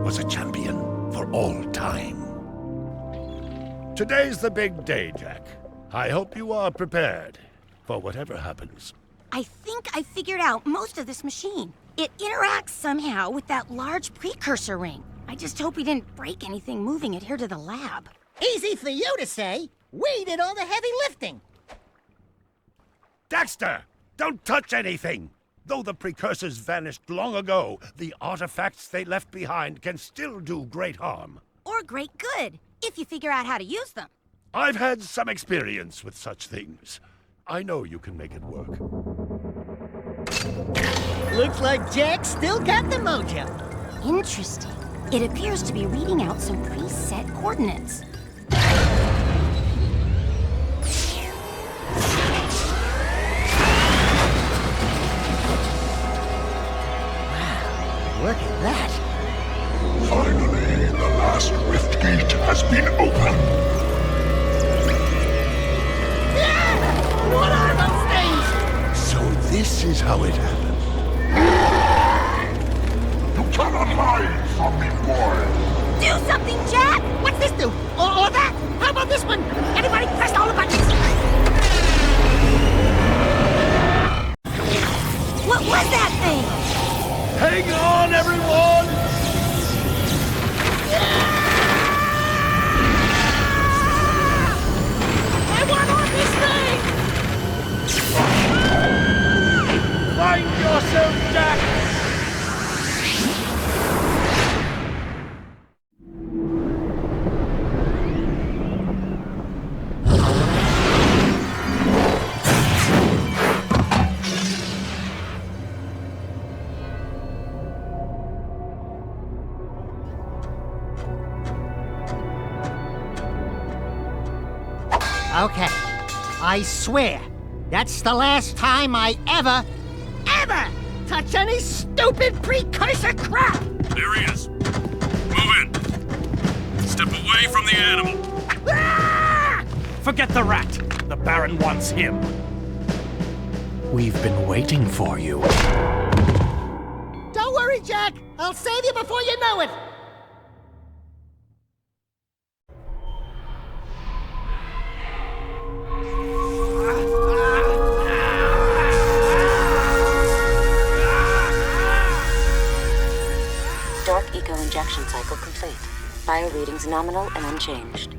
was a champion for all time. Today's the big day, Jack. I hope you are prepared for whatever happens. I think I figured out most of this machine. It interacts somehow with that large precursor ring. I just hope we didn't break anything moving it here to the lab. Easy for you to say. We did all the heavy lifting. Daxter, don't touch anything! Though the precursors vanished long ago, the artifacts they left behind can still do great harm. Or great good, if you figure out how to use them. I've had some experience with such things. I know you can make it work. Looks like Jack still got the mojo. Interesting. It appears to be reading out some preset coordinates. Look at that. Finally, the last rift gate has been opened. What are those things? So this is how it happened. You cannot hide from me, boy. Do something, Jack! What's this do? Or that? How about this one? Anybody pressed all the buttons? What was that thing? Hang on, everyone! I want on this thing! Find yourself, Jack! Okay, I swear, that's the last time I ever touch any stupid precursor crap! There he is. Move in. Step away from the animal. Ah! Forget the rat. The Baron wants him. We've been waiting for you. Don't worry, Jack. I'll save you before you know it. Dark eco-injection cycle complete. Bio readings nominal and unchanged.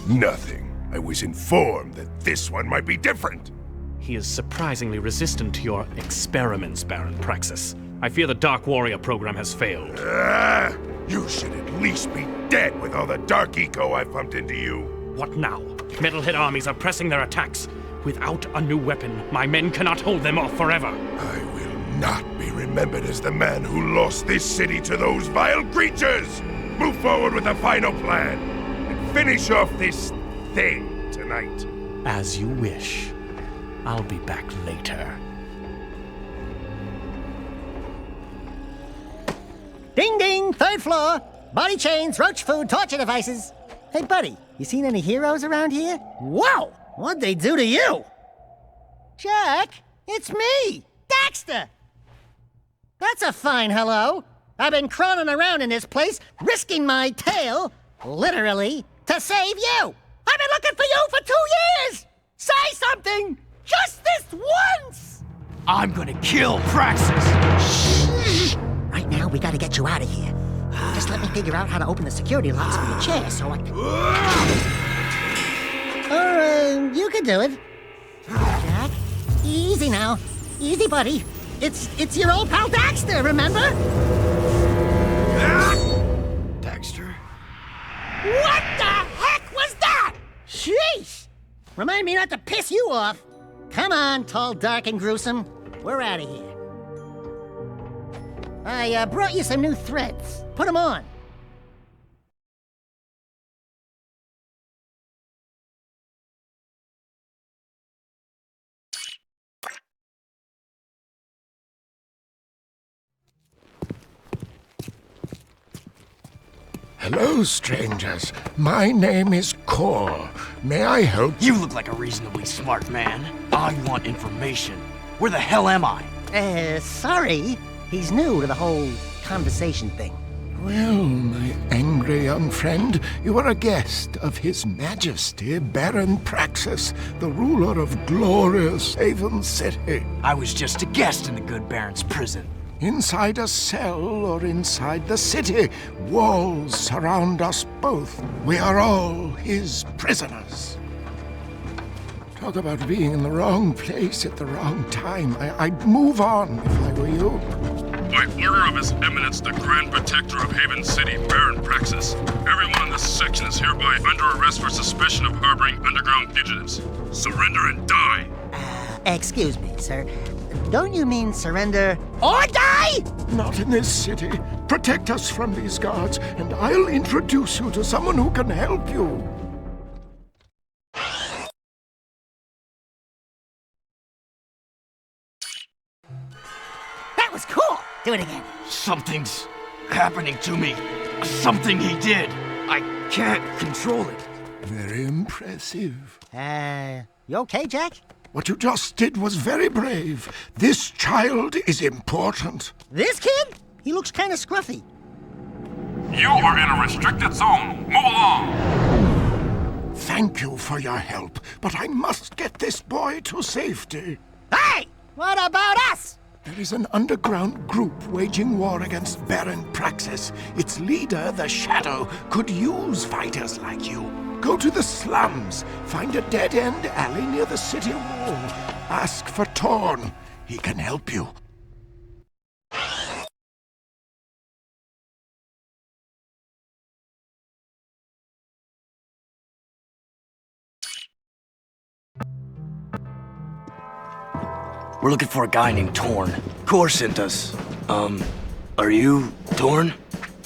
Nothing. I was informed that this one might be different. He is surprisingly resistant to your experiments, Baron Praxis. I fear the Dark Warrior program has failed. You should at least be dead with all the dark eco I pumped into you. What now? Metalhead armies are pressing their attacks. Without a new weapon, my men cannot hold them off forever. I will not be remembered as the man who lost this city to those vile creatures! Move forward with the final plan, and finish off this thing tonight. As you wish. I'll be back later. Ding ding, third floor. Body chains, roach food, torture devices. Hey, buddy, you seen any heroes around here? Whoa! What'd they do to you? Jack, it's me, Daxter. That's a fine hello. I've been crawling around in this place, risking my tail, literally, to save you. I've been looking for you for 2 years. Say something, just this once. I'm gonna kill Praxis! Shh. Right now, we gotta get you out of here. Just let me figure out how to open the security locks for your chair so I can... Or, you can do it. Jack, easy now. Easy, buddy. It's your old pal Daxter, remember? Daxter? What the heck was that? Sheesh! Remind me not to piss you off. Come on, tall, dark, and gruesome. We're out of here. I brought you some new threads. Put them on. Hello, strangers. My name is Core. May I help you? You look like a reasonably smart man. I want information. Where the hell am I? Sorry. He's new to the whole conversation thing. Well, my angry young friend, you are a guest of His Majesty Baron Praxis, the ruler of glorious Haven City. I was just a guest in the good Baron's prison. Inside a cell or inside the city, walls surround us both. We are all his prisoners. Talk about being in the wrong place at the wrong time. I'd move on if I were you. By order of His Eminence, the Grand Protector of Haven City, Baron Praxis, everyone in this section is hereby under arrest for suspicion of harboring underground fugitives. Surrender and die! Excuse me, sir. Don't you mean surrender or die? Not in this city. Protect us from these guards, and I'll introduce you to someone who can help you. That was cool. Do it again. Something's happening to me. Something he did. I can't control it. Very impressive. You okay, Jack? What you just did was very brave. This child is important. This kid? He looks kind of scruffy. You are in a restricted zone. Move along! Thank you for your help, but I must get this boy to safety. Hey! What about us? There is an underground group waging war against Baron Praxis. Its leader, the Shadow, could use fighters like you. Go to the slums, find a dead-end alley near the city wall. Ask for Torn. He can help you. We're looking for a guy named Torn. Core sent us. Are you Torn?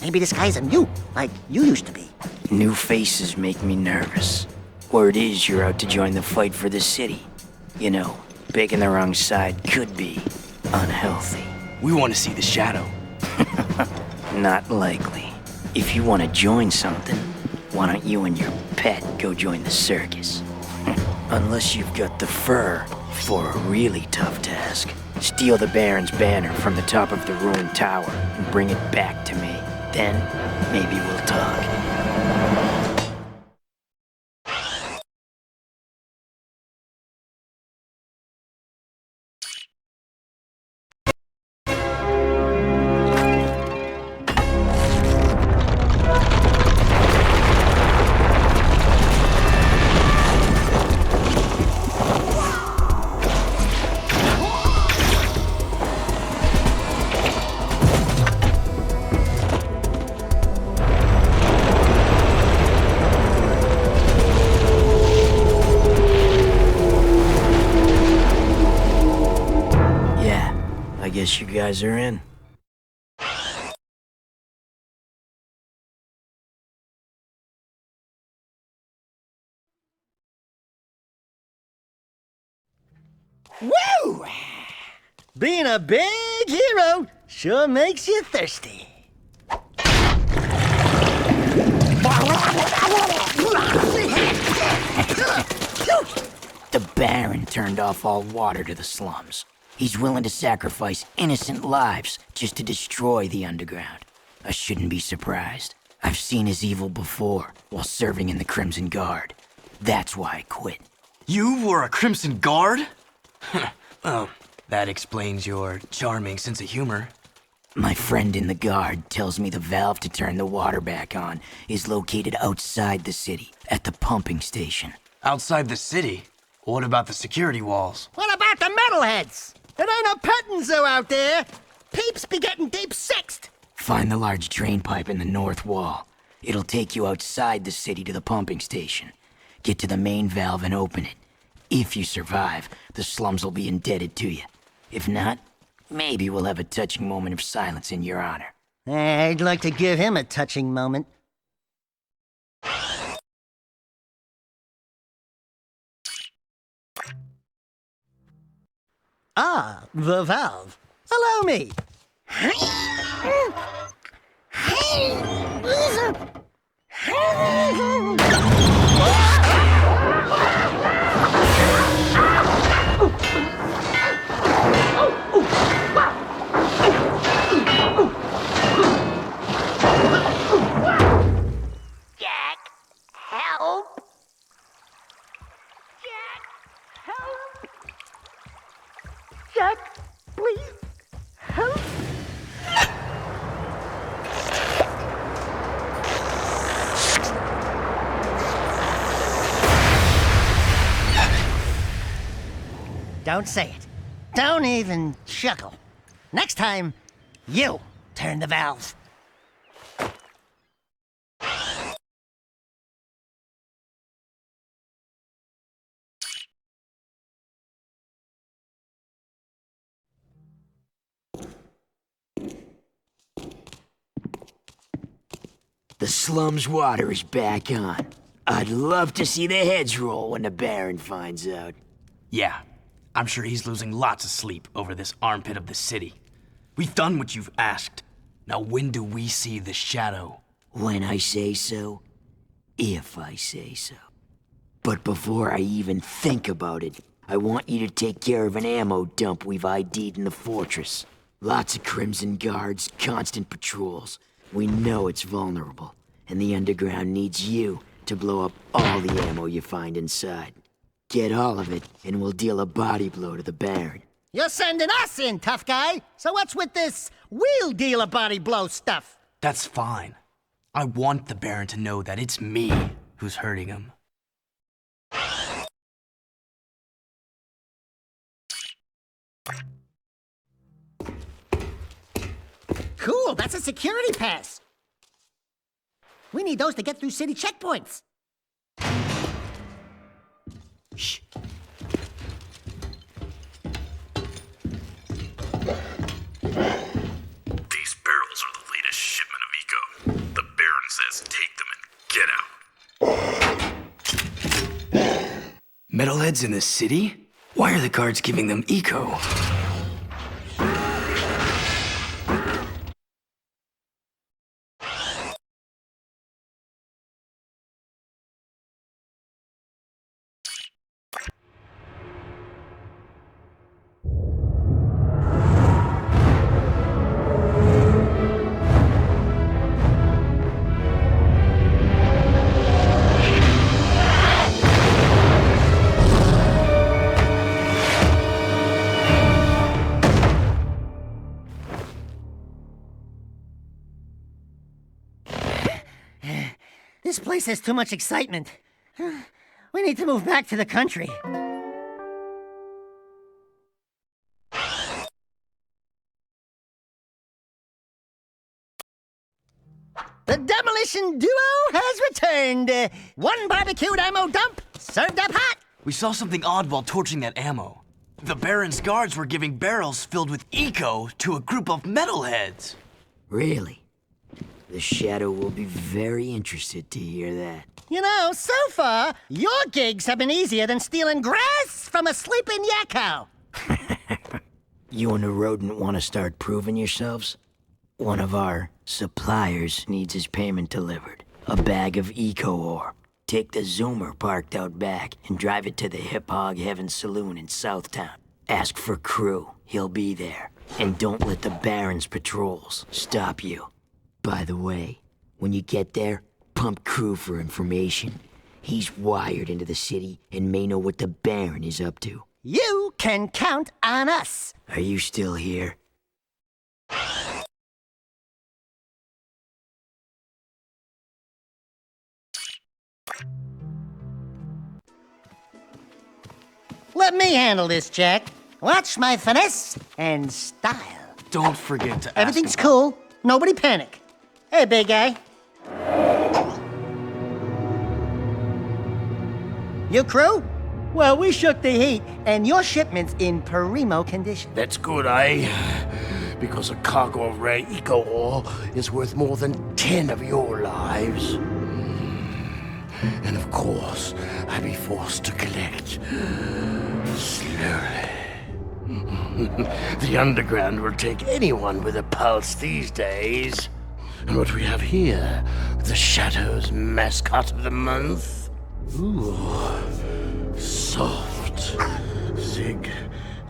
Maybe this guy's a mute, like you used to be. New faces make me nervous. Word is you're out to join the fight for the city. You know, picking the wrong side could be unhealthy. We want to see the Shadow. Not likely. If you want to join something, why don't you and your pet go join the circus? Unless you've got the fur for a really tough task. Steal the Baron's banner from the top of the ruined tower and bring it back to me. Then, maybe we'll talk. Guess you guys are in. Woo! Being a big hero sure makes you thirsty. The Baron turned off all water to the slums. He's willing to sacrifice innocent lives just to destroy the underground. I shouldn't be surprised. I've seen his evil before while serving in the Crimson Guard. That's why I quit. You were a Crimson Guard? Well, that explains your charming sense of humor. My friend in the Guard tells me the valve to turn the water back on is located outside the city, at the pumping station. Outside the city? What about the security walls? What about the metalheads? It ain't a petting zoo out there. Peeps be getting deep-sixed. Find the large drain pipe in the north wall. It'll take you outside the city to the pumping station. Get to the main valve and open it. If you survive, the slums will be indebted to you. If not, maybe we'll have a touching moment of silence in your honor. I'd like to give him a touching moment. Ah, the valve. Allow me. Don't say it. Don't even chuckle. Next time, you turn the valve. The slum's water is back on. I'd love to see the heads roll when the Baron finds out. Yeah, I'm sure he's losing lots of sleep over this armpit of the city. We've done what you've asked. Now when do we see the shadow? When I say so, if I say so. But before I even think about it, I want you to take care of an ammo dump we've ID'd in the fortress. Lots of Crimson Guards, constant patrols. We know it's vulnerable, and the Underground needs you to blow up all the ammo you find inside. Get all of it, and we'll deal a body blow to the Baron. You're sending us in, tough guy. So what's with this we'll deal a body blow stuff? That's fine. I want the Baron to know that it's me who's hurting him. Cool, that's a security pass. We need those to get through city checkpoints. Shh. These barrels are the latest shipment of Eco. The Baron says take them and get out. Metalheads in the city? Why are the guards giving them Eco? This place has too much excitement. We need to move back to the country. The demolition duo has returned. One barbecued ammo dump, served up hot. We saw something odd while torching that ammo. The Baron's guards were giving barrels filled with Eco to a group of metalheads. Really? The Shadow will be very interested to hear that. You know, so far, your gigs have been easier than stealing grass from a sleeping yakko. You and the rodent want to start proving yourselves? One of our suppliers needs his payment delivered. A bag of Eco ore. Take the Zoomer parked out back and drive it to the Hip Hog Heaven Saloon in Southtown. Ask for Crew. He'll be there. And don't let the Baron's patrols stop you. By the way, when you get there, pump Crew for information. He's wired into the city and may know what the Baron is up to. You can count on us. Are you still here? Let me handle this, Jack. Watch my finesse and style. Don't forget to ask Everything's him. cool. Nobody panic. Hey, big guy. You crew? Well, we shook the heat, and your shipment's in primo condition. That's good, eh? Because a cargo of rare eco ore is worth more than 10 of your lives. And of course, I'll be forced to collect slowly. The Underground will take anyone with a pulse these days. And what we have here, the Shadow's mascot of the month. Ooh, soft. Zig,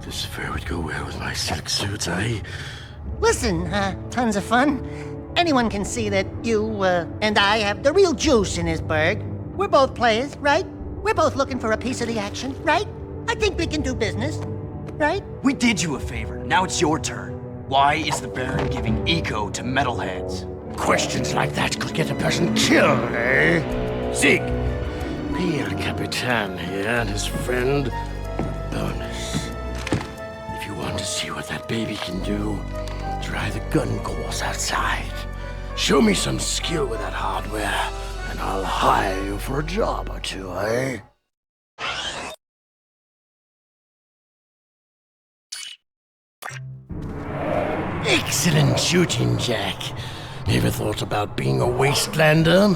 this fur would go well with my silk suits, eh? Listen, tons of fun. Anyone can see that you, and I have the real juice in this burg. We're both players, right? We're both looking for a piece of the action, right? I think we can do business, right? We did you a favor. Now it's your turn. Why is the Baron giving Eco to metalheads? Questions like that could get a person killed, eh? Zig, pay El Capitan here and his friend bonus. to see what that baby can do. Try the gun course outside. Show me some skill with that hardware, and I'll hire you for a job or two, eh? Excellent shooting, Jack. Ever thought about being a wastelander?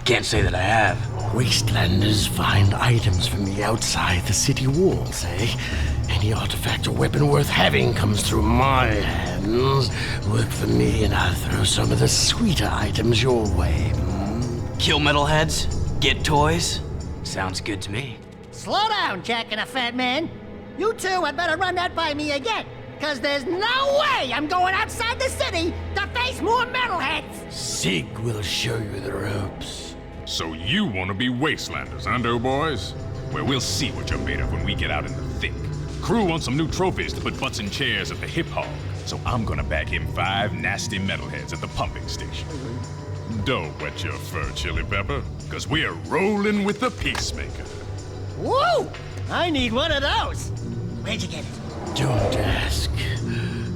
Can't say that I have. Wastelanders find items from the outside the city walls, eh? Any artifact or weapon worth having comes through my hands. Work for me and I'll throw some of the sweeter items your way. Kill metalheads? Get toys? Sounds good to me. Slow down, Jack and a fat man. You two had better run that by me again, because there's no way I'm going outside the city to face more metalheads! Sig will show you the ropes. So you want to be wastelanders, huh, doughboys? Well, we'll see what you're made of when we get out in the thick. Crew wants some new trophies to put butts in chairs at the hip hog, so I'm gonna bag him 5 nasty metalheads at the pumping station. Don't wet your fur, Chili Pepper, because we're rolling with the Peacemaker. Woo! I need one of those! Where'd you get it? Don't ask.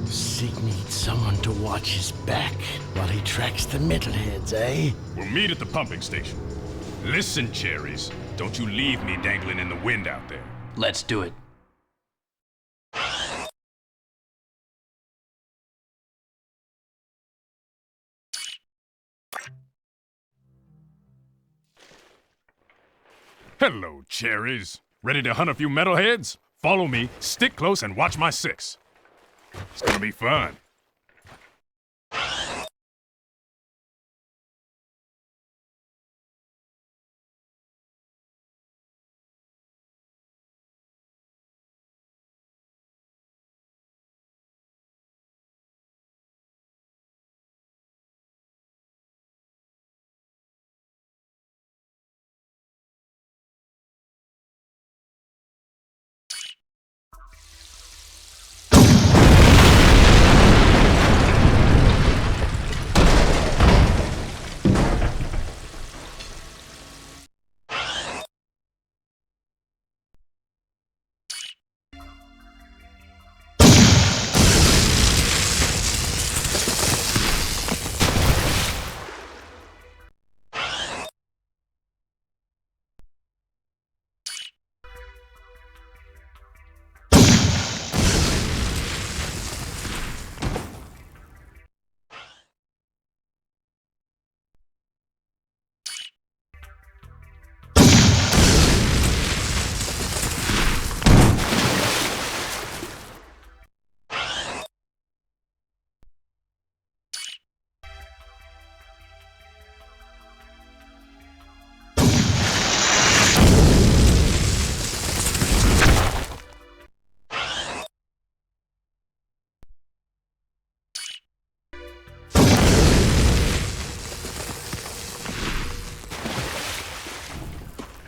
Sig needs someone to watch his back while he tracks the metalheads, eh? We'll meet at the pumping station. Listen, cherries, don't you leave me dangling in the wind out there. Let's do it. Hello, cherries. Ready to hunt a few metalheads? Follow me, stick close, and watch my 6. It's gonna be fun.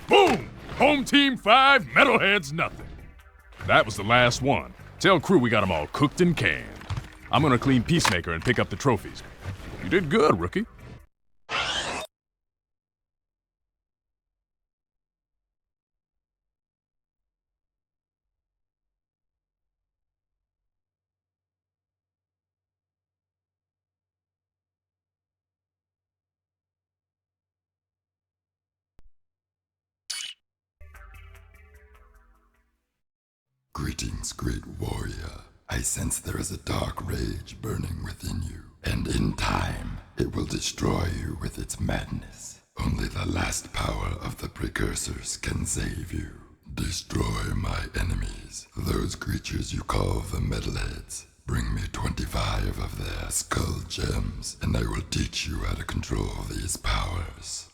Boom! Home team 5, metalheads nothing. That was the last one. Tell crew we got them all cooked and canned. I'm gonna clean Peacemaker and pick up the trophies. You did good, rookie. Greetings, great warrior. I sense there is a dark rage burning within you, and in time, it will destroy you with its madness. Only the last power of the precursors can save you. Destroy my enemies, those creatures you call the metalheads. Bring me 25 of their skull gems, and I will teach you how to control these powers.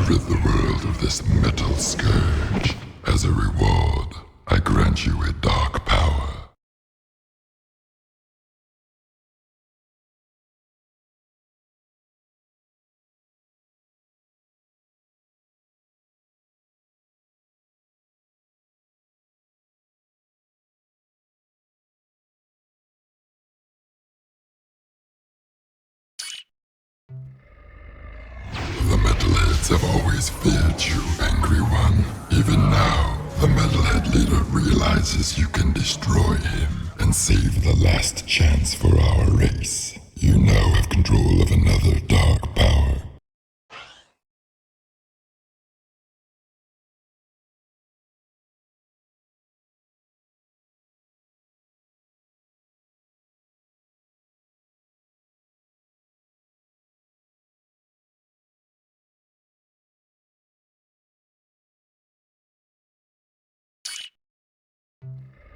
Rid the world of this metal scourge. As a reward, I grant you a dark power. metalheads have always feared you, Angry One. Even now, the metalhead leader realizes you can destroy him and save the last chance for our race. You now have control of another dark power.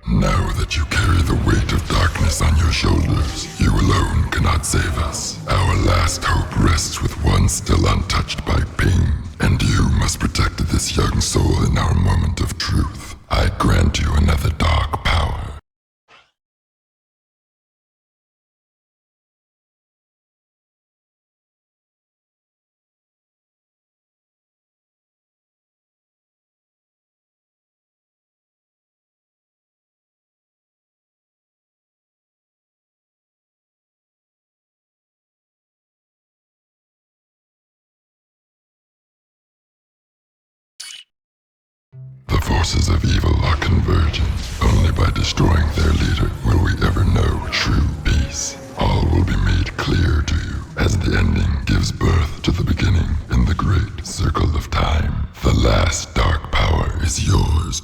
Now that you carry the weight of darkness on your shoulders, you alone cannot save us. Our last hope rests with one still untouched by pain, and you must protect this young soul in our moment of truth. I grant you another dark power. The forces of evil are converging. Only by destroying their leader will we ever know true peace. All will be made clear to you as the ending gives birth to the beginning in the great circle of time. The last dark power is yours.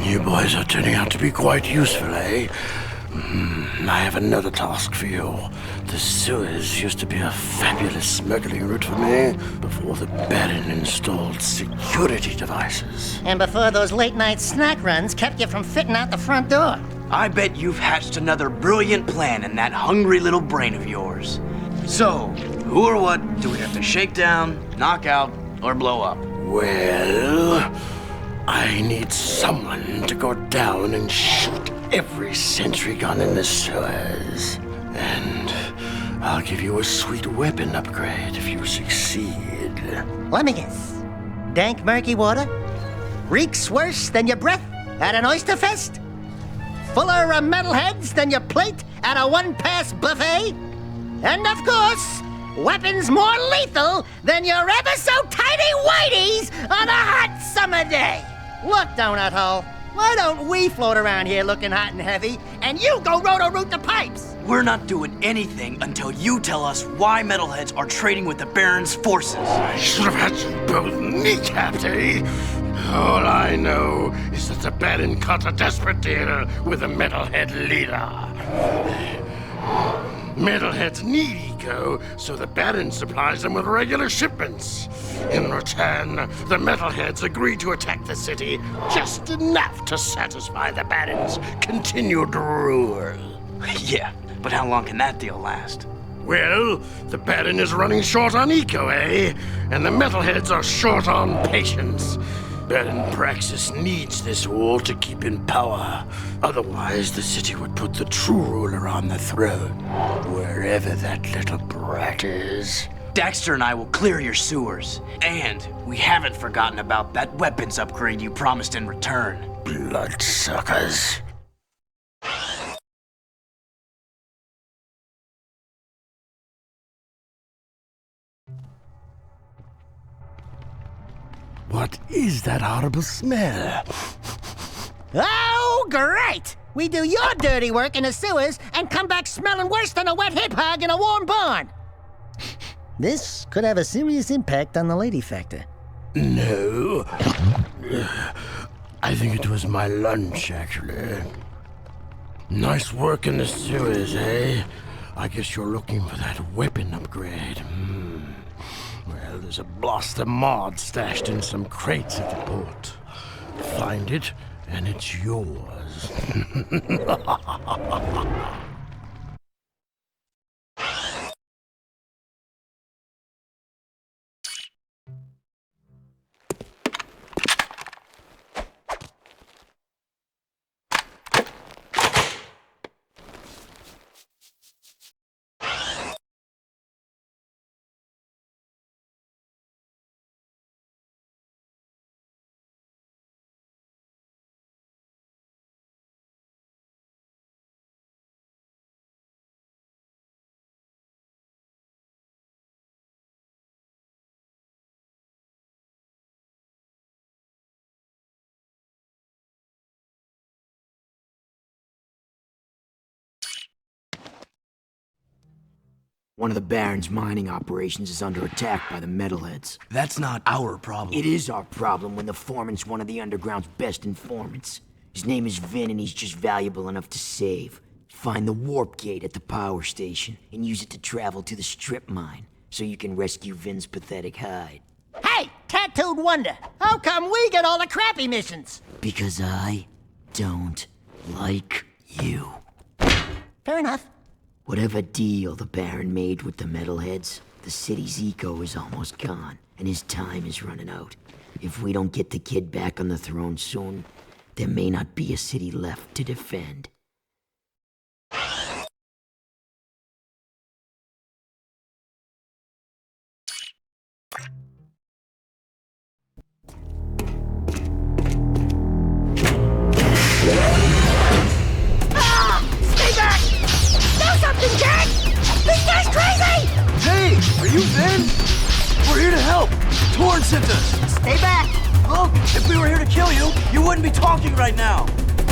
You boys are turning out to be quite useful, eh? I have another task for you. The sewers used to be a fabulous smuggling route for me before the Baron installed security devices. And before those late-night snack runs kept you from fitting out the front door. I bet you've hatched another brilliant plan in that hungry little brain of yours. So, who or what do we have to shake down, knock out, or blow up? Well, I need someone to go down and shoot every sentry gun in the sewers. And I'll give you a sweet weapon upgrade if you succeed. Let me guess. Dank murky water? Reeks worse than your breath at an oyster fest? Fuller of metalheads than your plate at a one-pass buffet? And of course, weapons more lethal than your ever-so-tiny whiteys on a hot summer day. Look, Donut Hole, why don't we float around here looking hot and heavy, and you go roto-root the pipes? We're not doing anything until you tell us why metalheads are trading with the Baron's forces. I should have had you both kneecapped, eh? All I know is that the Baron cut a desperate deal with the metalhead leader. Metalheads need eco, so the Baron supplies them with regular shipments. In return, the Metalheads agree to attack the city just enough to satisfy the Baron's continued rule. Yeah, but how long can that deal last? Well, the Baron is running short on eco, eh? And the Metalheads are short on patience. Baron Praxis needs this war to keep in power. Otherwise, the city would put the true ruler on the throne, wherever that little brat is. Daxter and I will clear your sewers. And we haven't forgotten about that weapons upgrade you promised in return. Bloodsuckers. What is that horrible smell? Oh, great! We do your dirty work in the sewers and come back smelling worse than a wet hip hog in a warm barn. This could have a serious impact on the lady factor. No. I think it was my lunch, actually. Nice work in the sewers, eh? I guess you're looking for that weapon upgrade. Well, there's a blaster mod stashed in some crates at the port. Find it, and it's yours. One of the Baron's mining operations is under attack by the metalheads. That's not our problem. It is our problem when the foreman's one of the underground's best informants. His name is Vin, and he's just valuable enough to save. Find the warp gate at the power station and use it to travel to the strip mine so you can rescue Vin's pathetic hide. Hey, tattooed wonder, how come we get all the crappy missions? Because I don't like you. Fair enough. Whatever deal the Baron made with the metalheads, the city's eco is almost gone, and his time is running out. If we don't get the kid back on the throne soon, there may not be a city left to defend. Stay back! Do something, Jack! This guy's crazy! Hey, are you Vin? We're here to help. Torn sent us. Stay back! Look, if we were here to kill you, you wouldn't be talking right now.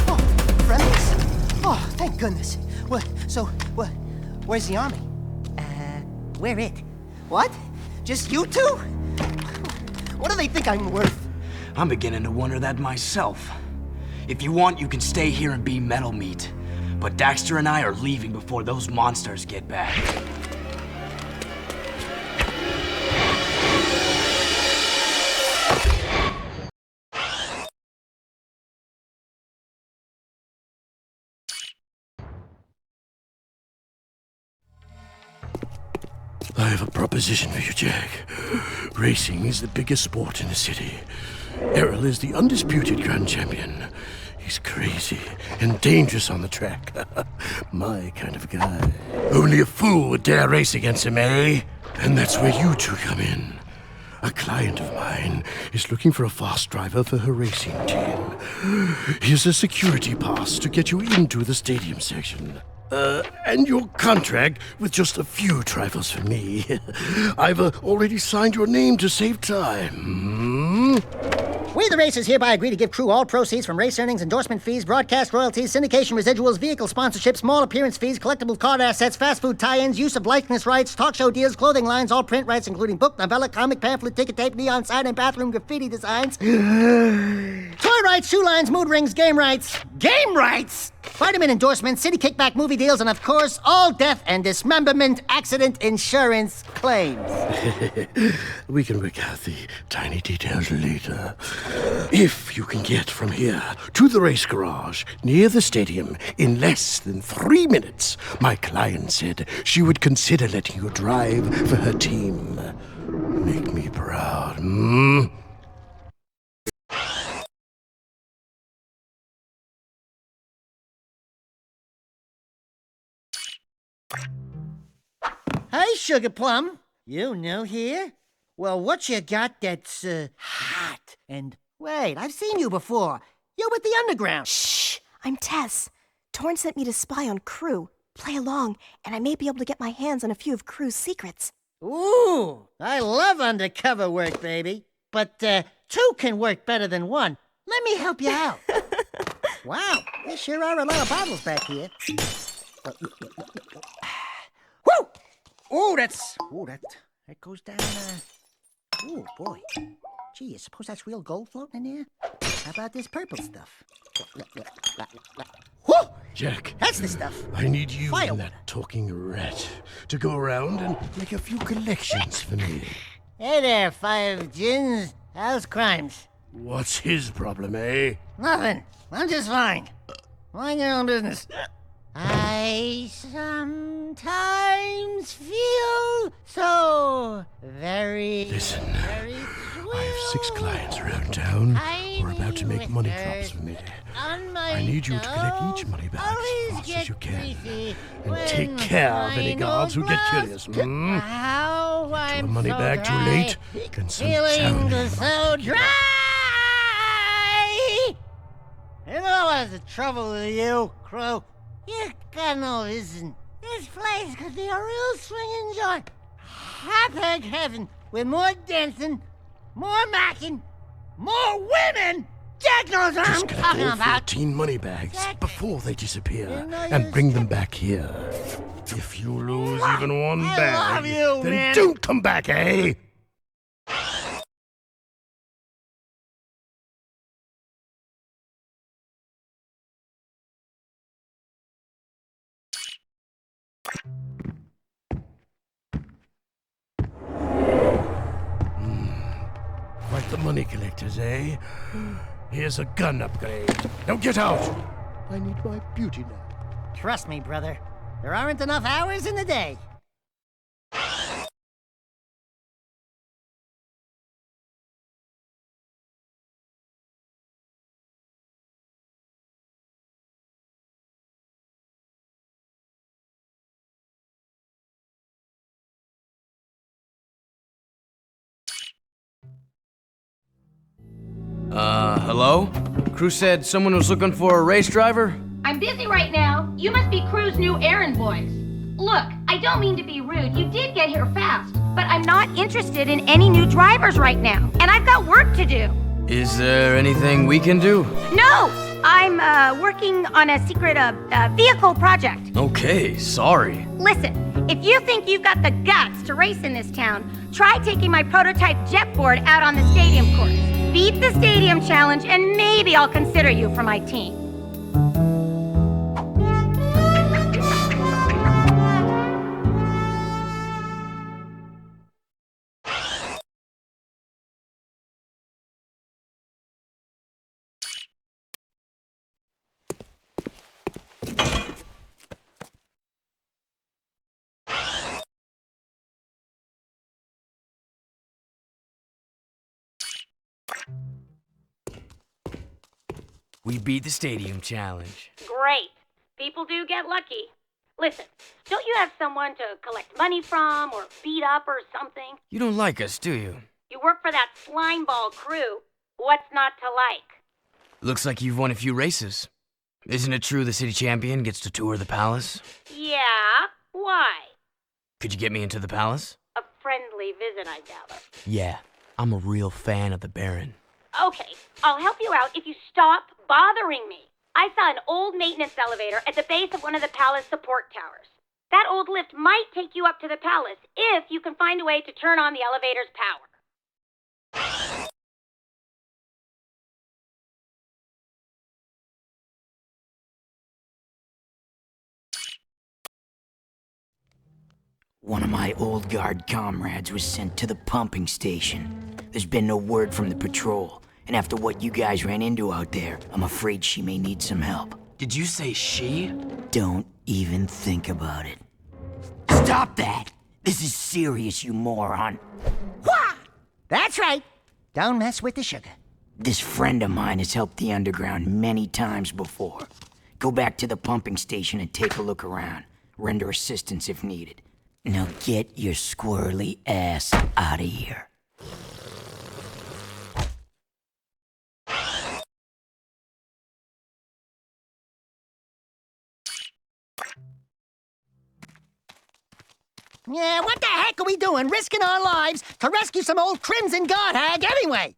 Oh, friendlies? Oh, thank goodness. Where's the army? Where it? What? Just you two? What do they think I'm worth? I'm beginning to wonder that myself. If you want, you can stay here and be metal meat. But Daxter and I are leaving before those monsters get back. I have a proposition for you, Jack. Racing is the biggest sport in the city. Errol is the undisputed grand champion. He's crazy and dangerous on the track. My kind of guy. Only a fool would dare race against him, eh? And that's where you two come in. A client of mine is looking for a fast driver for her racing team. Here's a security pass to get you into the stadium section. And your contract with just a few trifles for me. I've already signed your name to save time. We, the racers, hereby agree to give crew all proceeds from race earnings, endorsement fees, broadcast royalties, syndication residuals, vehicle sponsorships, small appearance fees, collectible card assets, fast food tie-ins, use of likeness rights, talk show deals, clothing lines, all print rights, including book, novella, comic, pamphlet, ticket tape, neon sign, and bathroom graffiti designs. Toy rights, shoe lines, mood rings, game rights. Game rights! Vitamin endorsements, city kickback movie deals, and of course, all death and dismemberment accident insurance claims. We can work out the tiny details later. If you can get from here to the race garage near the stadium in less than 3 minutes, my client said she would consider letting you drive for her team. Make me proud, Hey, Sugar Plum. You new here? Well, what you got that's, hot? And wait, I've seen you before. You're with the Underground. Shh! I'm Tess. Torn sent me to spy on Crew. Play along, and I may be able to get my hands on a few of Crew's secrets. Ooh, I love undercover work, baby. But, two can work better than one. Let me help you out. Wow, there sure are a lot of bottles back here. Woo! Ooh, that goes down, ooh, boy. Gee, I suppose that's real gold floating in there? How about this purple stuff? Whoo! Jack. That's the stuff. I need you Firewood. and that talking rat to go around and make a few collections for me. Hey there, Five Gins. How's crimes? What's his problem, eh? Nothing. I'm just fine. Mind your own business. I sometimes feel so very... Listen, very I have 6 clients around town who are about to make money drops for me. I need you to collect each money back as fast as you can. And take care of any guards who get curious. Get your money back too late, and some feeling so dry. You know what's the trouble with you, Crow? You got no vision. This place could be a real swinging joint. Hot egg heaven with more dancing, more macking, more women, Jack knows what I'm Just get talking all about. 14 money bags Jack. before they disappear You know and you bring them back here. If you lose even one I bag, love you, then man. don't come back, eh? Quite the money collectors, eh? Here's a gun upgrade. Now get out! I need my beauty nap. Trust me, brother. There aren't enough hours in the day. Hello? Crew said someone was looking for a race driver? I'm busy right now. You must be Crew's new errand boys. Look, I don't mean to be rude. You did get here fast. But I'm not interested in any new drivers right now. And I've got work to do. Is there anything we can do? No! I'm working on a secret vehicle project. Okay, sorry. Listen, if you think you've got the guts to race in this town, try taking my prototype jet board out on the stadium course. Beat the stadium challenge, and maybe I'll consider you for my team. We beat the stadium challenge. Great. People do get lucky. Listen, don't you have someone to collect money from or beat up or something? You don't like us, do you? You work for that slimeball crew. What's not to like? Looks like you've won a few races. Isn't it true the city champion gets to tour the palace? Yeah? Why? Could you get me into the palace? A friendly visit, I gather. Yeah, I'm a real fan of the Baron. Okay, I'll help you out if you stop bothering me. I saw an old maintenance elevator at the base of one of the palace support towers. That old lift might take you up to the palace if you can find a way to turn on the elevator's power. One of my old guard comrades was sent to the pumping station. There's been no word from the patrol, and after what you guys ran into out there, I'm afraid she may need some help. Did you say she? Don't even think about it. Stop that! This is serious, you moron. Wah! That's right. Don't mess with the sugar. This friend of mine has helped the underground many times before. Go back to the pumping station and take a look around. Render assistance if needed. Now get your squirrely ass out of here. Yeah, what the heck are we doing risking our lives to rescue some old Crimson Guard hag anyway?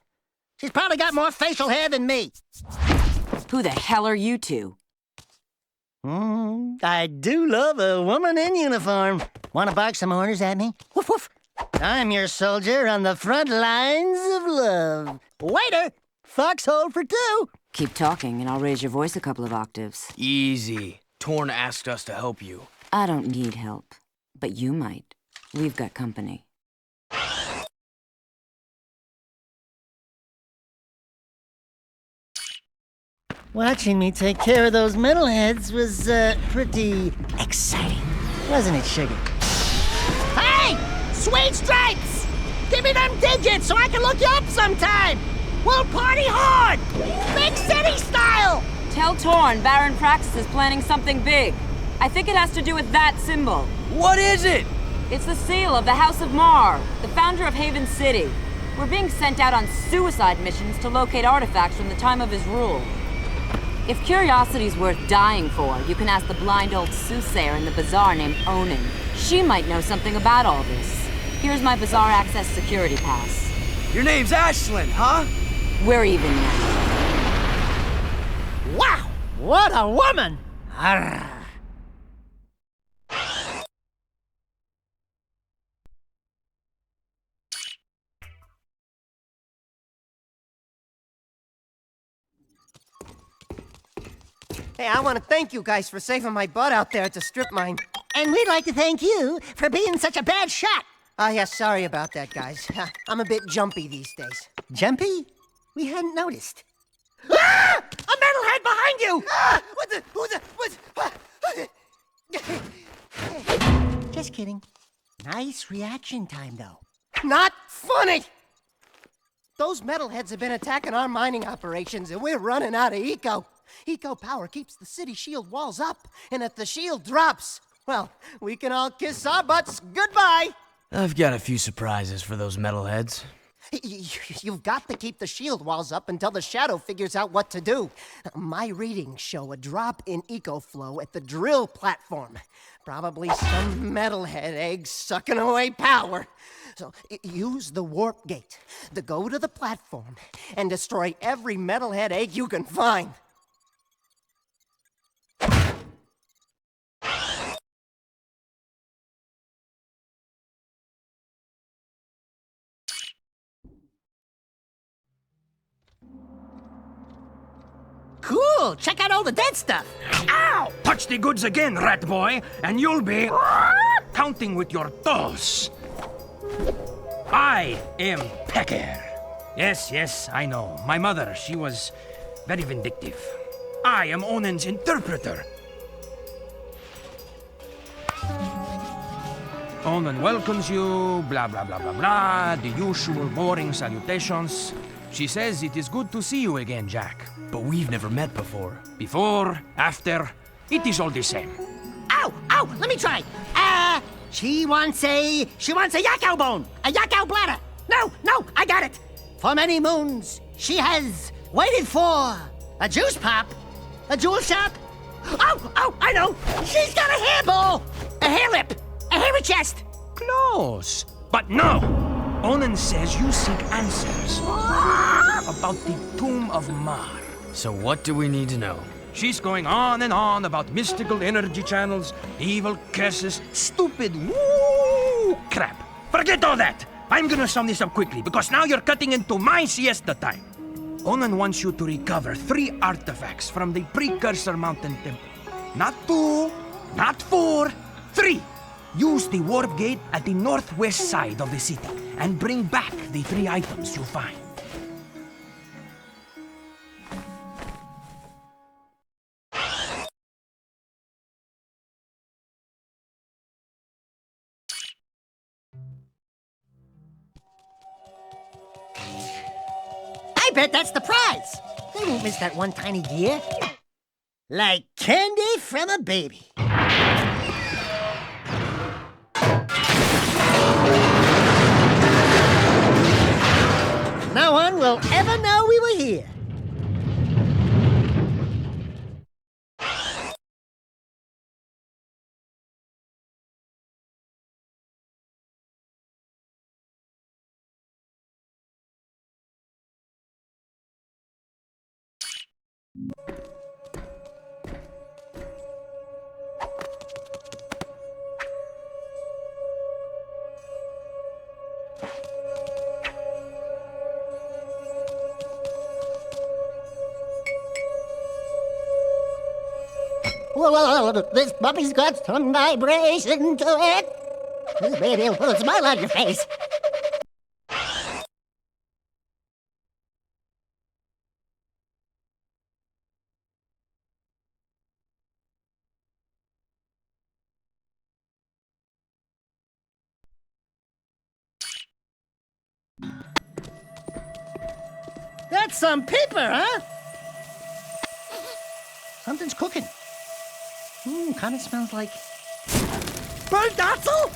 She's probably got more facial hair than me. Who the hell are you two? I do love a woman in uniform. Want to bark some orders at me? Woof woof. I'm your soldier on the front lines of love. Waiter, foxhole for two. Keep talking and I'll raise your voice a couple of octaves. Easy. Torn asked us to help you. I don't need help, but you might. We've got company. Watching me take care of those metalheads was, pretty exciting. Wasn't it, Sugar? Hey! Sweet stripes! Give me them digits so I can look you up sometime! We'll party hard! Big city style! Tell Torn Baron Praxis is planning something big. I think it has to do with that symbol. What is it? It's the seal of the House of Mar, the founder of Haven City. We're being sent out on suicide missions to locate artifacts from the time of his rule. If curiosity's worth dying for, you can ask the blind old soothsayer in the bazaar named Onan. She might know something about all this. Here's my bazaar access security pass. Your name's Ashlyn, huh? We're even now. Wow! What a woman! Arrgh. Hey, I want to thank you guys for saving my butt out there at the strip mine. And we'd like to thank you for being such a bad shot. Ah, yeah, sorry about that, guys. I'm a bit jumpy these days. Jumpy? We hadn't noticed. Ah! A metalhead behind you! Ah! Just kidding. Nice reaction time, though. Not funny! Those metalheads have been attacking our mining operations, and we're running out of eco. Eco power keeps the city shield walls up, and if the shield drops, well, we can all kiss our butts goodbye! I've got a few surprises for those metalheads. You've got to keep the shield walls up until the Shadow figures out what to do. My readings show a drop in eco flow at the drill platform. Probably some metalhead egg sucking away power. So use the warp gate to go to the platform and destroy every metalhead egg you can find. Cool! Check out all the dead stuff! Ow! Touch the goods again, rat boy, and you'll be counting with your toes. I am Pecker. Yes, I know. My mother, she was very vindictive. I am Onan's interpreter. Onan welcomes you, blah, blah, blah, blah, blah, the usual boring salutations. She says it is good to see you again, Jack. But we've never met before. Before, after, it is all the same. Ow! Ow! Let me try! She wants a yakao bone! A yakao bladder! No! I got it! For many moons, she has waited for a juice pop, a jewel shop. Oh! I know! She's got a hairball! A hair lip! A hairy chest! Close! But no! Onan says you seek answers about the Tomb of Mar. So what do we need to know? She's going on and on about mystical energy channels, evil curses, stupid woo crap. Forget all that! I'm gonna sum this up quickly, because now you're cutting into my siesta time. Onan wants you to recover 3 artifacts from the Precursor Mountain Temple. Not 2, not 4, 3! Use the warp gate at the northwest side of the city, and bring back the 3 items you find. I bet that's the prize! They won't miss that one tiny gear. Like candy from a baby. No one will ever know we were here. Whoa, this puppy's got some vibration to it. This baby will put a smile on your face. That's some paper, huh? Something's cooking. Kind of smells like burnt Otzel?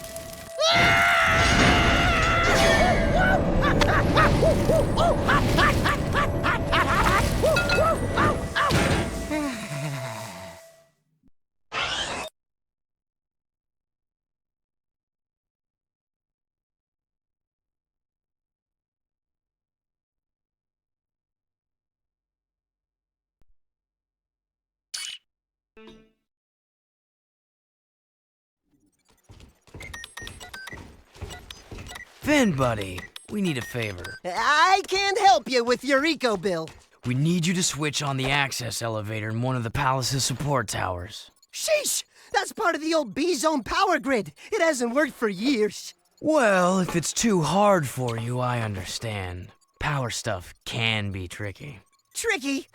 Finn, buddy, we need a favor. I can't help you with your eco bill. We need you to switch on the access elevator in one of the palace's support towers. Sheesh! That's part of the old B-Zone power grid. It hasn't worked for years. Well, if it's too hard for you, I understand. Power stuff can be tricky. Tricky?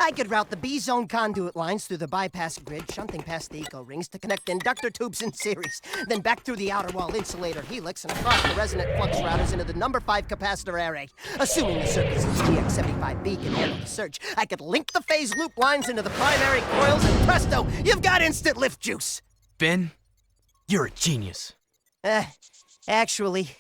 I could route the B-Zone conduit lines through the bypass grid, shunting past the eco rings to connect inductor tubes in series, then back through the outer wall insulator helix and across the resonant flux routers into the number 5 capacitor array. Assuming the circuit's GX75B can handle the surge, I could link the phase loop lines into the primary coils, and presto, you've got instant lift juice. Finn, you're a genius. Actually,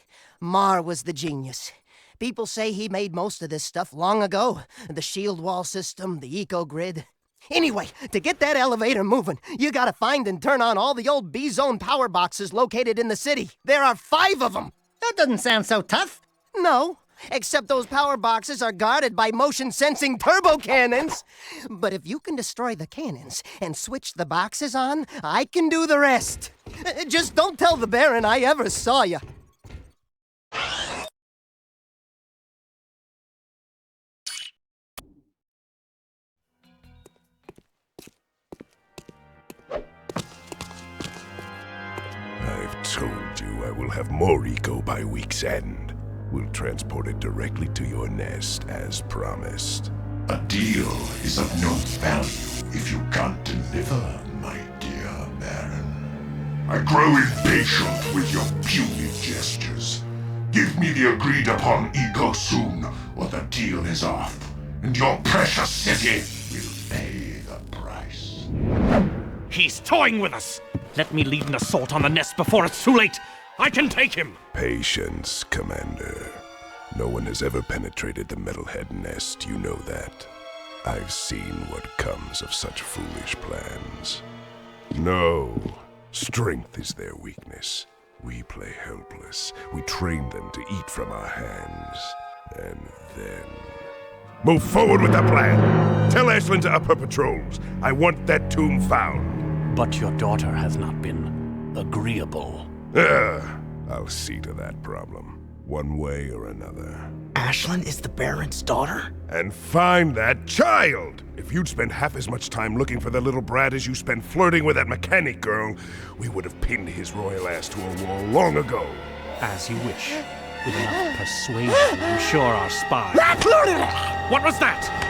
Mar was the genius. People say he made most of this stuff long ago. The shield wall system, the eco-grid. Anyway, to get that elevator moving, you gotta find and turn on all the old B-Zone power boxes located in the city. There are 5 of them. That doesn't sound so tough. No, except those power boxes are guarded by motion-sensing turbo cannons. But if you can destroy the cannons and switch the boxes on, I can do the rest. Just don't tell the Baron I ever saw you. I've told you I will have more eco by week's end. We'll transport it directly to your nest, as promised. A deal is of no value if you can't deliver, my dear Baron. I grow impatient with your puny gestures. Give me the agreed-upon eco soon, or the deal is off, and your precious city will pay the price. He's toying with us! Let me lead an assault on the nest before it's too late! I can take him! Patience, Commander. No one has ever penetrated the Metalhead nest, you know that. I've seen what comes of such foolish plans. No, strength is their weakness. We play helpless. We train them to eat from our hands. And then... Move forward with the plan! Tell Ashlyn to up her patrols. I want that tomb found. But your daughter has not been agreeable. I'll see to that problem. One way or another. Ashlyn is the Baron's daughter? And find that child! If you'd spent half as much time looking for the little brat as you spent flirting with that mechanic girl, we would have pinned his royal ass to a wall long ago. As you wish. With enough persuasion, I'm sure our spy... What was that?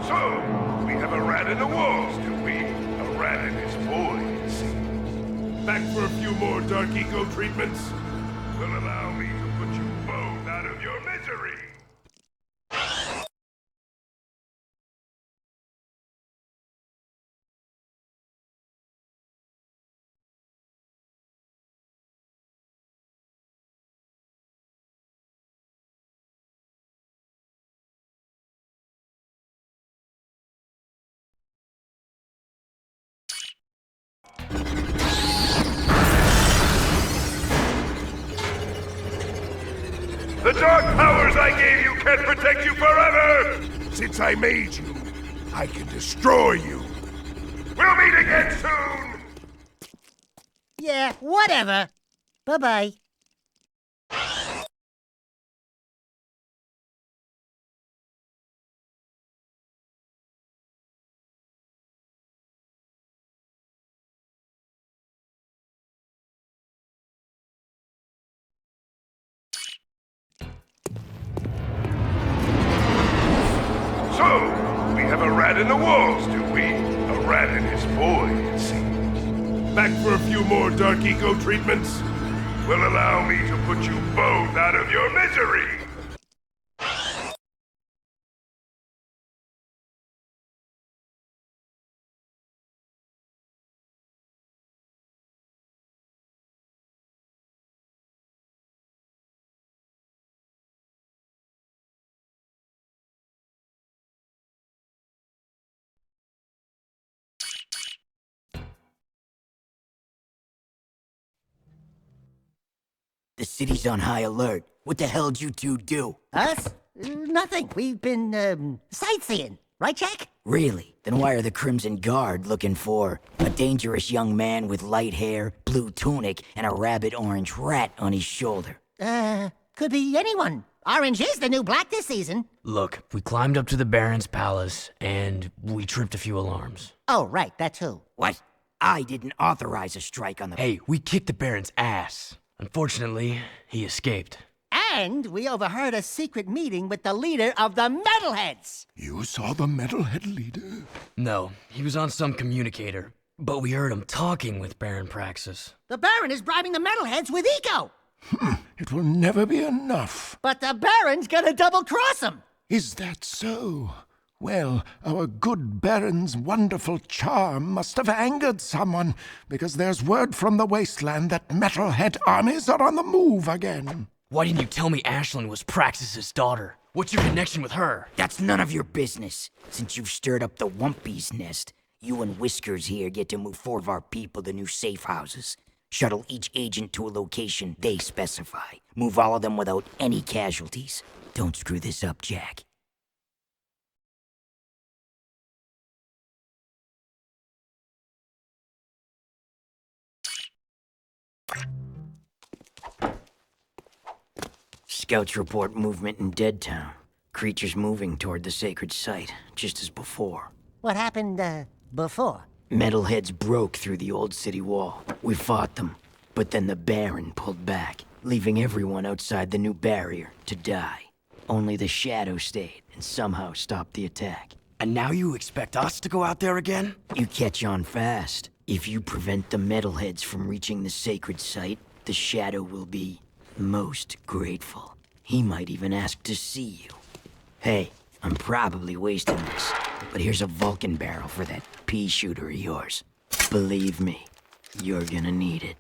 So, we have a rat in the walls, do we? A rat in his voids. Back for a few more dark eco treatments? Will allow me to put you both out of your misery. The dark powers I gave you can't protect you forever! Since I made you, I can destroy you. We'll meet again soon! Yeah, whatever. Bye-bye. So, we have a rat in the walls, do we? A rat in his void, it seems. Back for a few more dark eco treatments? Will allow me to put you both out of your misery! The city's on high alert. What the hell'd you two do? Us? Nothing. We've been, sightseeing. Right, Jack? Really? Then why are the Crimson Guard looking for a dangerous young man with light hair, blue tunic, and a rabbit orange rat on his shoulder? Could be anyone. Orange is the new black this season. Look, we climbed up to the Baron's palace, and we tripped a few alarms. Oh, right, that too. What? I didn't authorize a strike on the... Hey, we kicked the Baron's ass. Unfortunately, he escaped. And we overheard a secret meeting with the leader of the Metalheads. You saw the Metalhead leader? No, he was on some communicator, but we heard him talking with Baron Praxis. The Baron is bribing the Metalheads with eco. It will never be enough. But the Baron's gonna double-cross him. Is that so? Well, our good Baron's wonderful charm must have angered someone, because there's word from the wasteland that Metalhead armies are on the move again. Why didn't you tell me Ashlyn was Praxis's daughter? What's your connection with her? That's none of your business. Since you've stirred up the Wumpy's nest, you and Whiskers here get to move 4 of our people to new safe houses. Shuttle each agent to a location they specify. Move all of them without any casualties. Don't screw this up, Jack. Scouts report movement in Deadtown. Creatures moving toward the sacred site, just as before. What happened, before? Metalheads broke through the old city wall. We fought them, but then the Baron pulled back, leaving everyone outside the new barrier to die. Only the Shadow stayed and somehow stopped the attack. And now you expect us to go out there again? You catch on fast. If you prevent the Metalheads from reaching the sacred site, the Shadow will be most grateful. He might even ask to see you. Hey, I'm probably wasting this, but here's a Vulcan barrel for that pea shooter of yours. Believe me, you're gonna need it.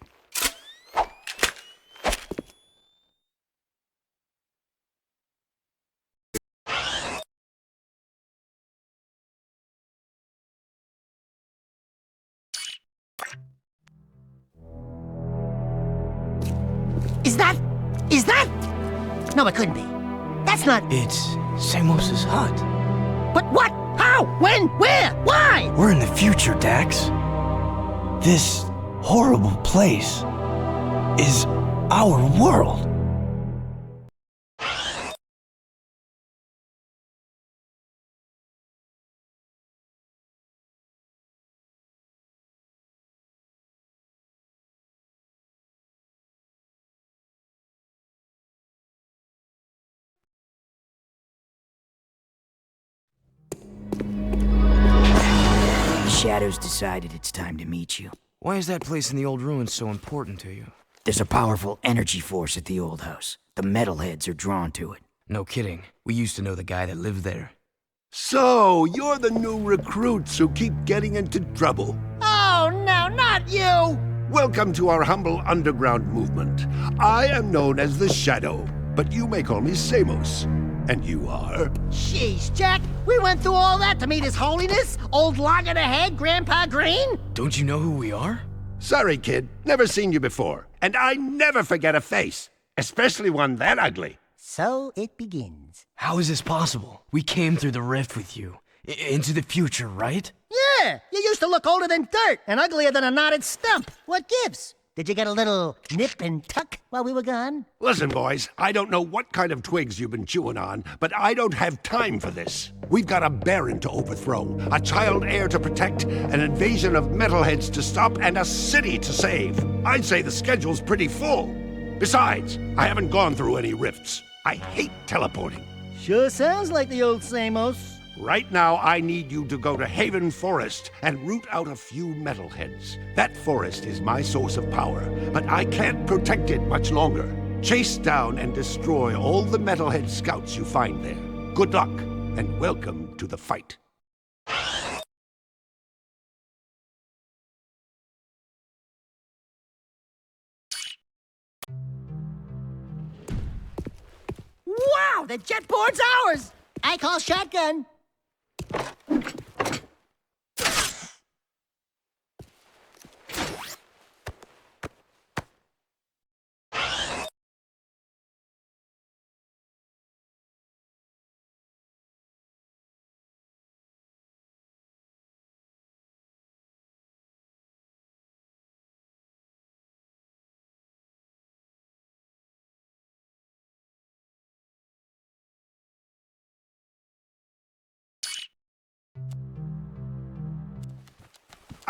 Is that? No, it couldn't be. That's not... It's Samos's hut. But what? How? When? Where? Why? We're in the future, Dax. This horrible place is our world. Shadows decided it's time to meet you. Why is that place in the old ruins so important to you? There's a powerful energy force at the old house. The Metalheads are drawn to it. No kidding. We used to know the guy that lived there. So, you're the new recruits who keep getting into trouble. Oh, no, not you! Welcome to our humble underground movement. I am known as the Shadow, but you may call me Samos. And you are? Jeez, Jack, we went through all that to meet His Holiness, old loggerhead Grandpa Green? Don't you know who we are? Sorry, kid. Never seen you before. And I never forget a face, especially one that ugly. So it begins. How is this possible? We came through the rift with you. Into the future, right? Yeah, you used to look older than dirt and uglier than a knotted stump. What gives? Did you get a little nip and tuck while we were gone? Listen, boys, I don't know what kind of twigs you've been chewing on, but I don't have time for this. We've got a Baron to overthrow, a child heir to protect, an invasion of metalheads to stop, and a city to save. I'd say the schedule's pretty full. Besides, I haven't gone through any rifts. I hate teleporting. Sure sounds like the old Samos. Right now, I need you to go to Haven Forest and root out a few metalheads. That forest is my source of power, but I can't protect it much longer. Chase down and destroy all the metalhead scouts you find there. Good luck, and welcome to the fight. Wow, the jetboard's ours! I call shotgun.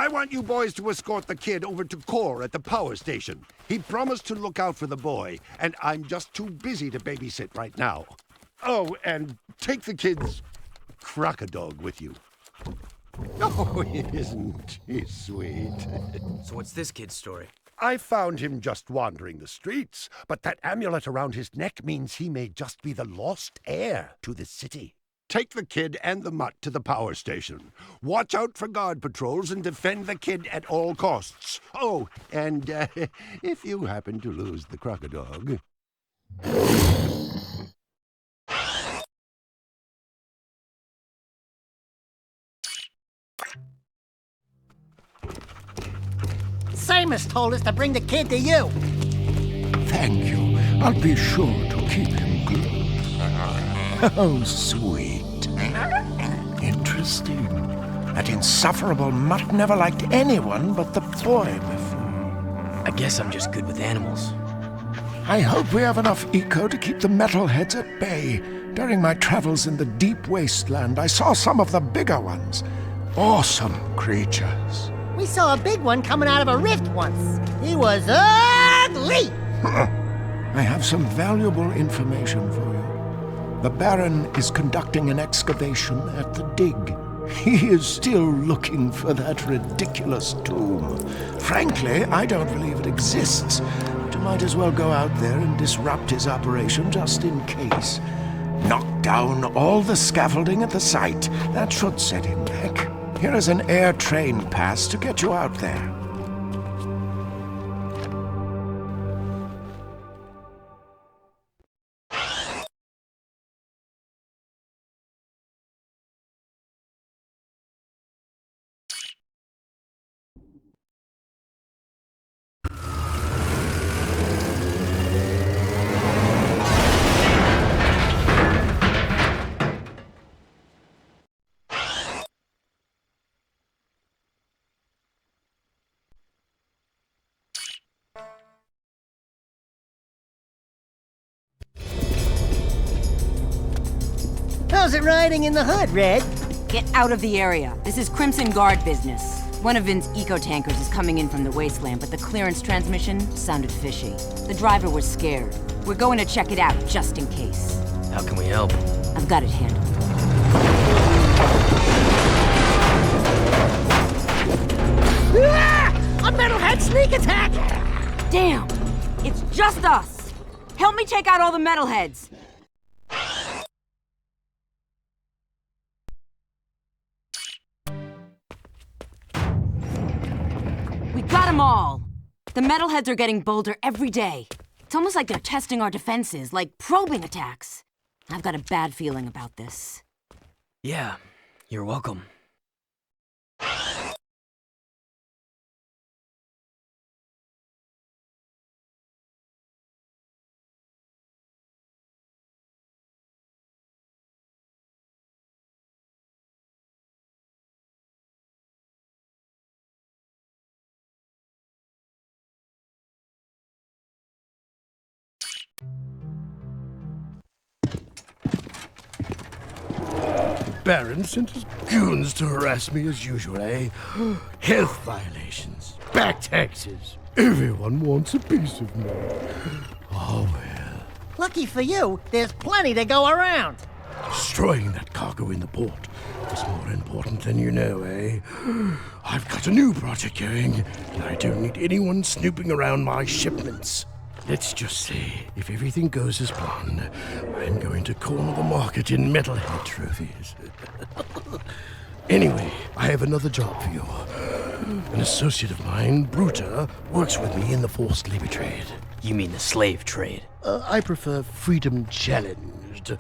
I want you boys to escort the kid over to Core at the power station. He promised to look out for the boy, and I'm just too busy to babysit right now. Oh, and take the kid's crocodog with you. Oh, isn't he sweet? So what's this kid's story? I found him just wandering the streets, but that amulet around his neck means he may just be the lost heir to the city. Take the kid and the mutt to the power station. Watch out for guard patrols and defend the kid at all costs. Oh, and if you happen to lose the crocodog... Samus told us to bring the kid to you. Thank you. I'll be sure to keep him good. Oh, sweet. Interesting. That insufferable mutt never liked anyone but the boy before. I guess I'm just good with animals. I hope we have enough eco to keep the metalheads at bay. During my travels in the deep wasteland, I saw some of the bigger ones. Awesome creatures. We saw a big one coming out of a rift once. He was ugly! I have some valuable information for you. The Baron is conducting an excavation at the dig. He is still looking for that ridiculous tomb. Frankly, I don't believe it exists, but you might as well go out there and disrupt his operation just in case. Knock down all the scaffolding at the site. That should set him back. Here is an air train pass to get you out there. How's it riding in the hood, Red? Get out of the area. This is Crimson Guard business. One of Vin's eco-tankers is coming in from the wasteland, but the clearance transmission sounded fishy. The driver was scared. We're going to check it out, just in case. How can we help? I've got it handled. Ah! A metalhead sneak attack! Damn! It's just us! Help me take out all the metalheads! We got them all! The metalheads are getting bolder every day. It's almost like they're testing our defenses, like probing attacks. I've got a bad feeling about this. Yeah, you're welcome. Baron sent his goons to harass me as usual, eh? Health violations, back taxes. Everyone wants a piece of me. Oh well. Lucky for you, there's plenty to go around. Destroying that cargo in the port is more important than you know, eh? I've got a new project going, and I don't need anyone snooping around my shipments. Let's just say, if everything goes as planned, I'm going to corner the market in metalhead trophies. Anyway, I have another job for you. An associate of mine, Bruta, works with me in the forced labor trade. You mean the slave trade? I prefer freedom challenged.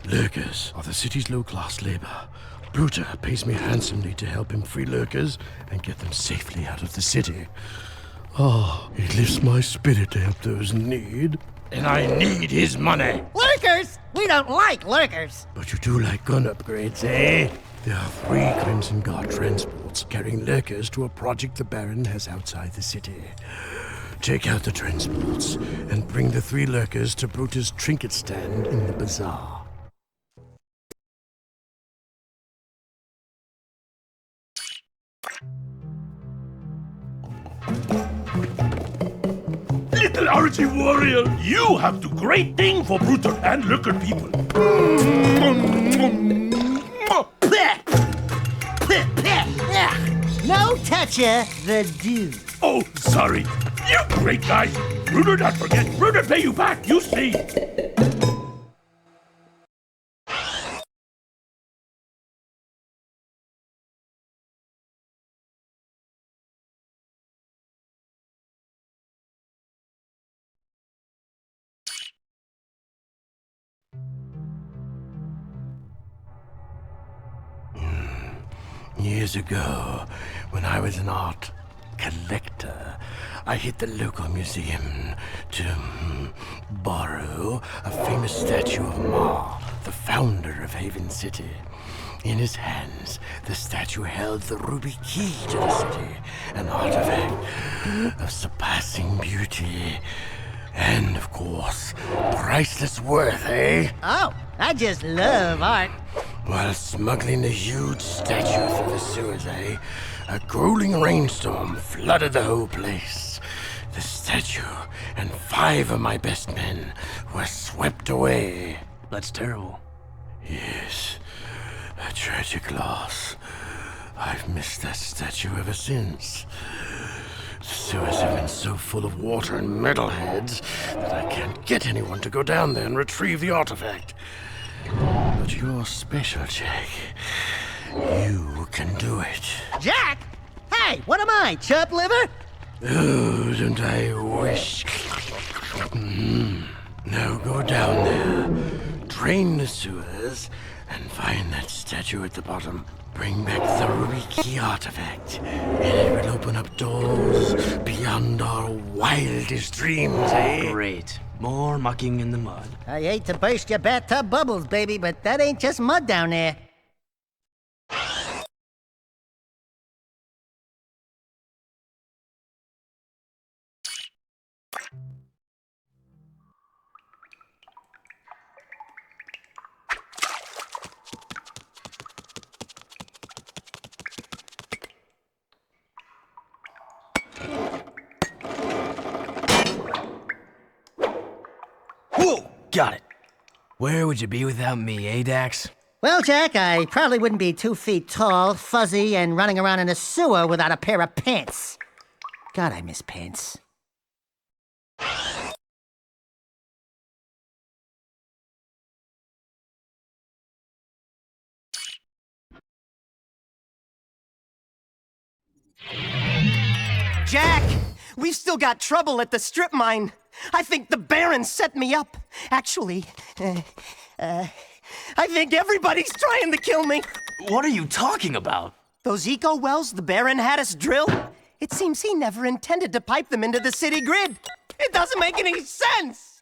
Lurkers are the city's low-class labor. Bruta pays me handsomely to help him free lurkers and get them safely out of the city. Oh, it lifts my spirit to help those in need. And I need his money. Lurkers? We don't like lurkers. But you do like gun upgrades, eh? There are 3 Crimson Guard transports carrying lurkers to a project the Baron has outside the city. Take out the transports and bring the 3 lurkers to Bruta's trinket stand in the bazaar. Little Archie warrior, you have do great thing for brutal and lurker people. No toucher, the dude. Oh, sorry. You great guy. Bruder not forget. Bruder pay you back, you see. Years ago, when I was an art collector, I hit the local museum to borrow a famous statue of Ma, the founder of Haven City. In his hands, the statue held the ruby key to the city, an artifact of surpassing beauty. And, of course, priceless worth, eh? Oh, I just love art. While smuggling the huge statue through the sewers, eh? A grueling rainstorm flooded the whole place. The statue and 5 of my best men were swept away. That's terrible. Yes, a tragic loss. I've missed that statue ever since. The sewers have been so full of water and metalheads that I can't get anyone to go down there and retrieve the artifact. But you're special, Jack. You can do it. Jack? Hey, what am I, chub liver? Oh, don't I wish? Now go down there, drain the sewers, and find that statue at the bottom. Bring back the ruby key artifact, and it will open up doors beyond our wildest dreams, eh? Great. More mucking in the mud. I hate to burst your bathtub bubbles, baby, but that ain't just mud down there. Whoa! Got it. Where would you be without me, eh, Dax? Well, Jack, I probably wouldn't be 2 feet tall, fuzzy, and running around in a sewer without a pair of pants. God, I miss pants. Jack! We've still got trouble at the strip mine. I think the Baron set me up. Actually, I think everybody's trying to kill me. What are you talking about? Those eco wells the Baron had us drill? It seems he never intended to pipe them into the city grid. It doesn't make any sense.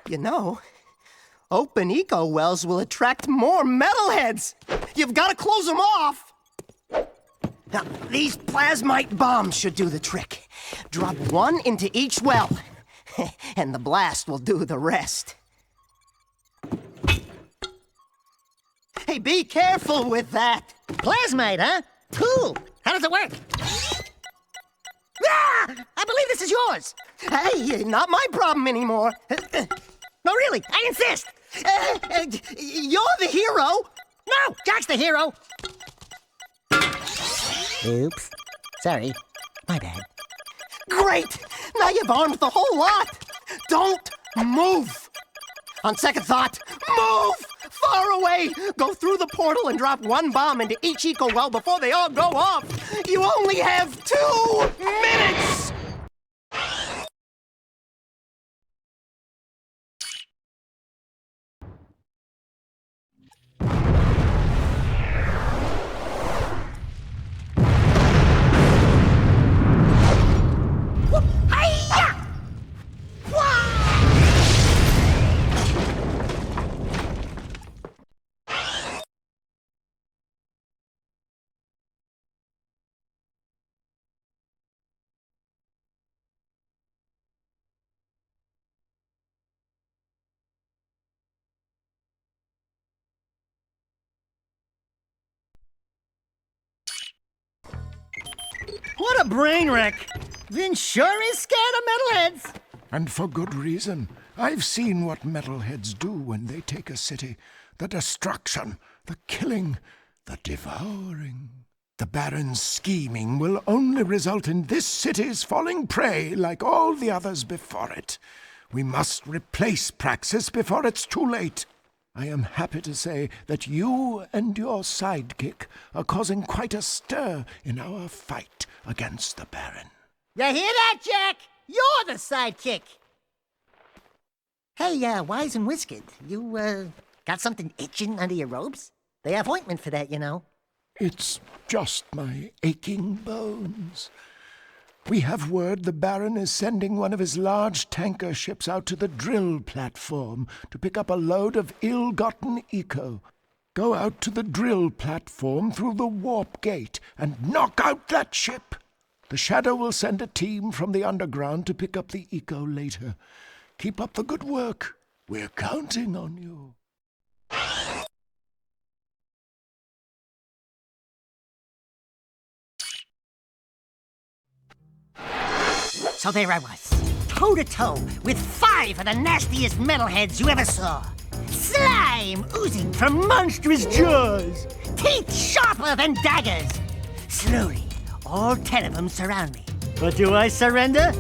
You know, open eco wells will attract more metalheads. You've got to close them off. Now, these plasmite bombs should do the trick. Drop one into each well, and the blast will do the rest. Hey, be careful with that. Plasmite, huh? Cool. How does it work? Ah! I believe this is yours. Hey, not my problem anymore. No, really, I insist. You're the hero. No, Jack's the hero. Oops. Sorry. My bad. Great! Now you've armed the whole lot! Don't move! On second thought, move! Far away! Go through the portal and drop one bomb into each eco well before they all go off! You only have 2 minutes! What a brain wreck! Vin sure is scared of metalheads. And for good reason. I've seen what metalheads do when they take a city. The destruction, the killing, the devouring. The Baron's scheming will only result in this city's falling prey like all the others before it. We must replace Praxis before it's too late. I am happy to say that you and your sidekick are causing quite a stir in our fight against the Baron. You hear that, Jack? You're the sidekick. Hey, Wise and Whiskered, you, got something itching under your robes? They have ointment for that, you know. It's just my aching bones. We have word the Baron is sending one of his large tanker ships out to the drill platform to pick up a load of ill-gotten eco. Go out to the drill platform through the warp gate and knock out that ship. The Shadow will send a team from the underground to pick up the eco later. Keep up the good work. We're counting on you. So there I was, toe-to-toe with 5 of the nastiest metalheads you ever saw. Slime oozing from monstrous jaws, teeth sharper than daggers. Slowly, all 10 of them surround me. But do I surrender?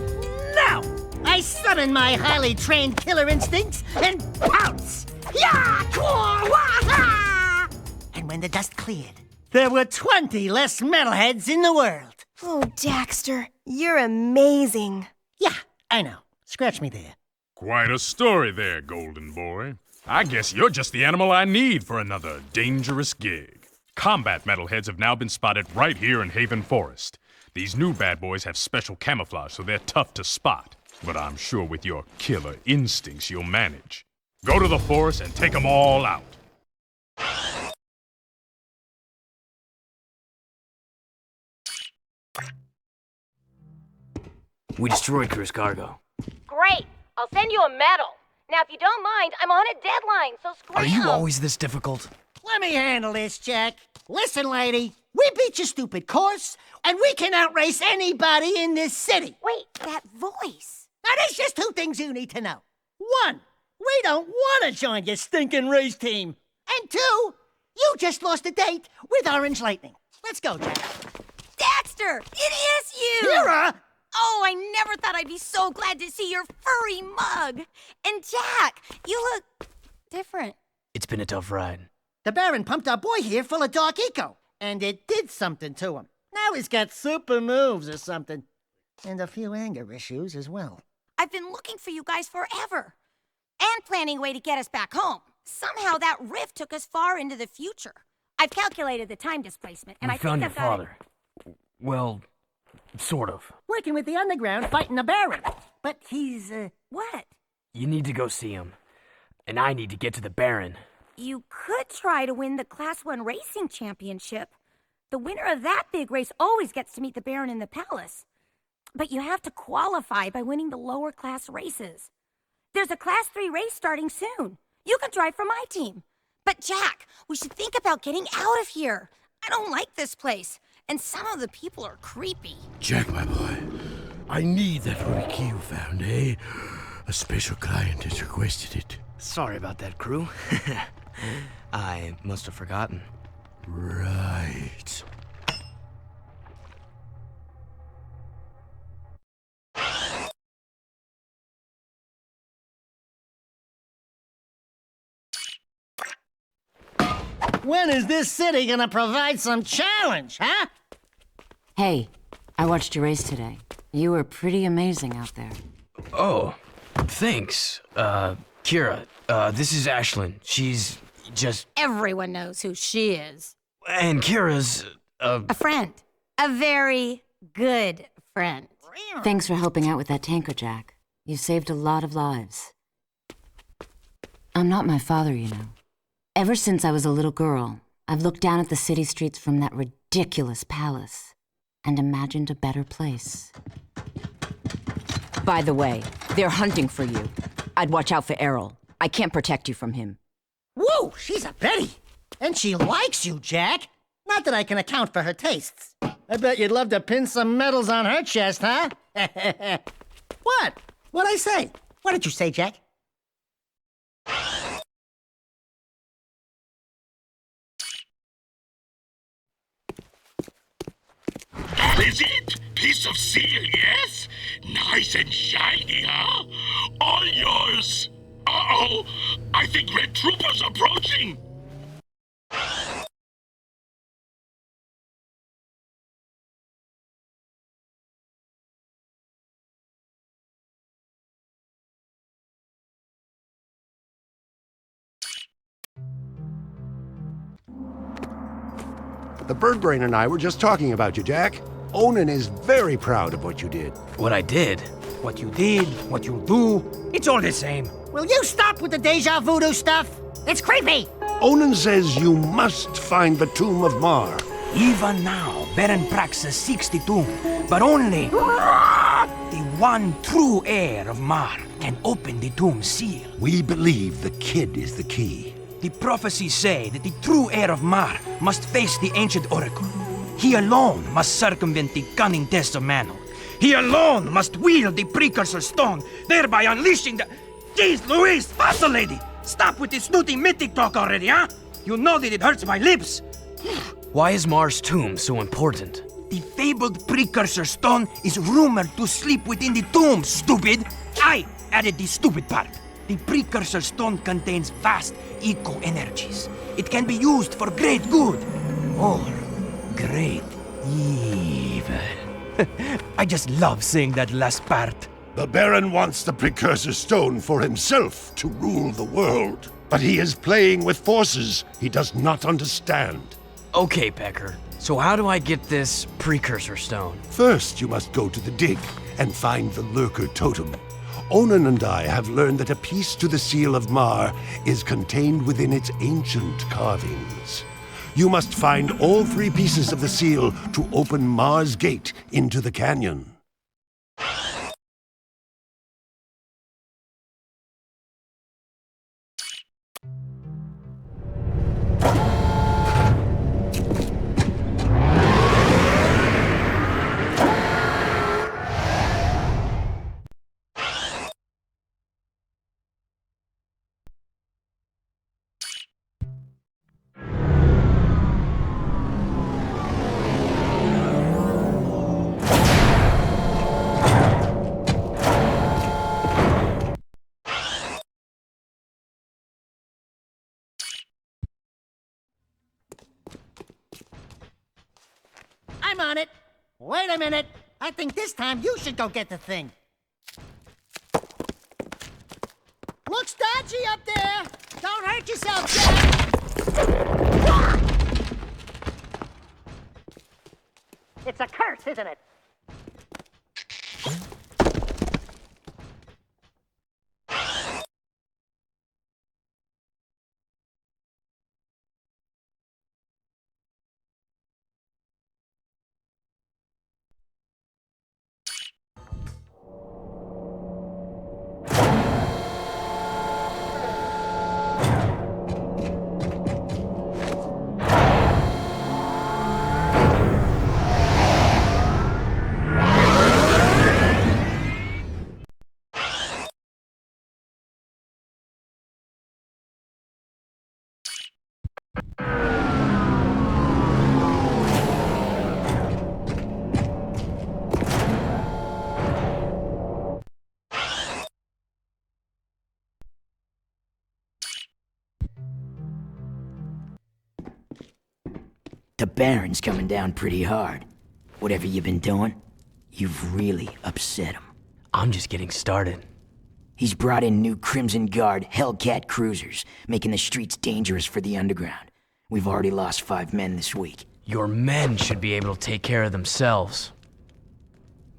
No! I summon my highly trained killer instincts and pounce! Ya! Kwa! Wah! And when the dust cleared, there were 20 less metalheads in the world. Oh, Daxter, you're amazing. Yeah, I know. Scratch me there. Quite a story there, Golden Boy. I guess you're just the animal I need for another dangerous gig. Combat metalheads have now been spotted right here in Haven Forest. These new bad boys have special camouflage, so they're tough to spot. But I'm sure with your killer instincts, you'll manage. Go to the forest and take them all out. We destroyed Crew's cargo. Great. I'll send you a medal. Now, if you don't mind, I'm on a deadline, so scram. Are you always this difficult? Let me handle this, Jack. Listen, lady, we beat your stupid course, and we can outrace anybody in this city. Wait, that voice. Now, there's just 2 things you need to know. 1, we don't want to join your stinking race team. And 2, you just lost a date with Orange Lightning. Let's go, Jack. Daxter, it is you! Kira! Oh, I never thought I'd be so glad to see your furry mug. And Jack, you look different. It's been a tough ride. The Baron pumped our boy here full of dark eco, and it did something to him. Now he's got super moves or something. And a few anger issues as well. I've been looking for you guys forever. And planning a way to get us back home. Somehow that rift took us far into the future. I've calculated the time displacement, and I found think your I've got father. Well, sort of. Working with the underground, fighting the Baron. But he's, What? You need to go see him. And I need to get to the Baron. You could try to win the Class 1 racing championship. The winner of that big race always gets to meet the Baron in the palace. But you have to qualify by winning the lower class races. There's a Class 3 race starting soon. You can drive for my team. But Jack, we should think about getting out of here. I don't like this place, and some of the people are creepy. Jack, my boy, I need that ruby key you found, eh? A special client has requested it. Sorry about that, Crew. I must have forgotten. Right. When is this city gonna provide some challenge, huh? Hey, I watched your race today. You were pretty amazing out there. Oh, thanks. Kira, this is Ashlyn. She's just... Everyone knows who she is. And Kira's, A friend. A very good friend. Thanks for helping out with that tanker, Jack. You saved a lot of lives. I'm not my father, you know. Ever since I was a little girl, I've looked down at the city streets from that ridiculous palace and imagined a better place. By the way, they're hunting for you. I'd watch out for Errol. I can't protect you from him. Whoa, she's a Betty. And she likes you, Jack. Not that I can account for her tastes. I bet you'd love to pin some medals on her chest, huh? What? What'd I say? What did you say, Jack? That is it! Piece of seal, yes? Nice and shiny, huh? All yours! Uh-oh! I think Red Trooper's approaching! The bird brain and I were just talking about you, Jack. Onan is very proud of what you did. What I did, what you did, what you'll do, it's all the same. Will you stop with the deja voodoo stuff? It's creepy! Onan says you must find the tomb of Mar. Even now, Baron Praxis seeks the tomb, but only the one true heir of Mar can open the tomb seal. We believe the kid is the key. The prophecies say that the true heir of Mar must face the ancient oracle. He alone must circumvent the cunning tests of manhood. He alone must wield the precursor stone, thereby unleashing the... Jeez Louise, faster lady! Stop with this snooty mythic talk already, huh? You know that it hurts my lips. Why is Mar's tomb so important? The fabled precursor stone is rumored to sleep within the tomb, stupid! I added the stupid part. The precursor stone contains vast eco-energies. It can be used for great good, or great evil. I just love saying that last part. The Baron wants the precursor stone for himself to rule the world. But he is playing with forces he does not understand. Okay, Pecker. So how do I get this precursor stone? First, you must go to the dig and find the lurker totem. Onan and I have learned that a piece to the seal of Mar is contained within its ancient carvings. You must find all 3 pieces of the seal to open Mar's gate into the canyon. I'm on it. Wait a minute. I think this time you should go get the thing. Looks dodgy up there. Don't hurt yourself, Jack. It's a curse, isn't it? The Baron's coming down pretty hard. Whatever you've been doing, you've really upset him. I'm just getting started. He's brought in new Crimson Guard Hellcat cruisers, making the streets dangerous for the underground. We've already lost 5 men this week. Your men should be able to take care of themselves.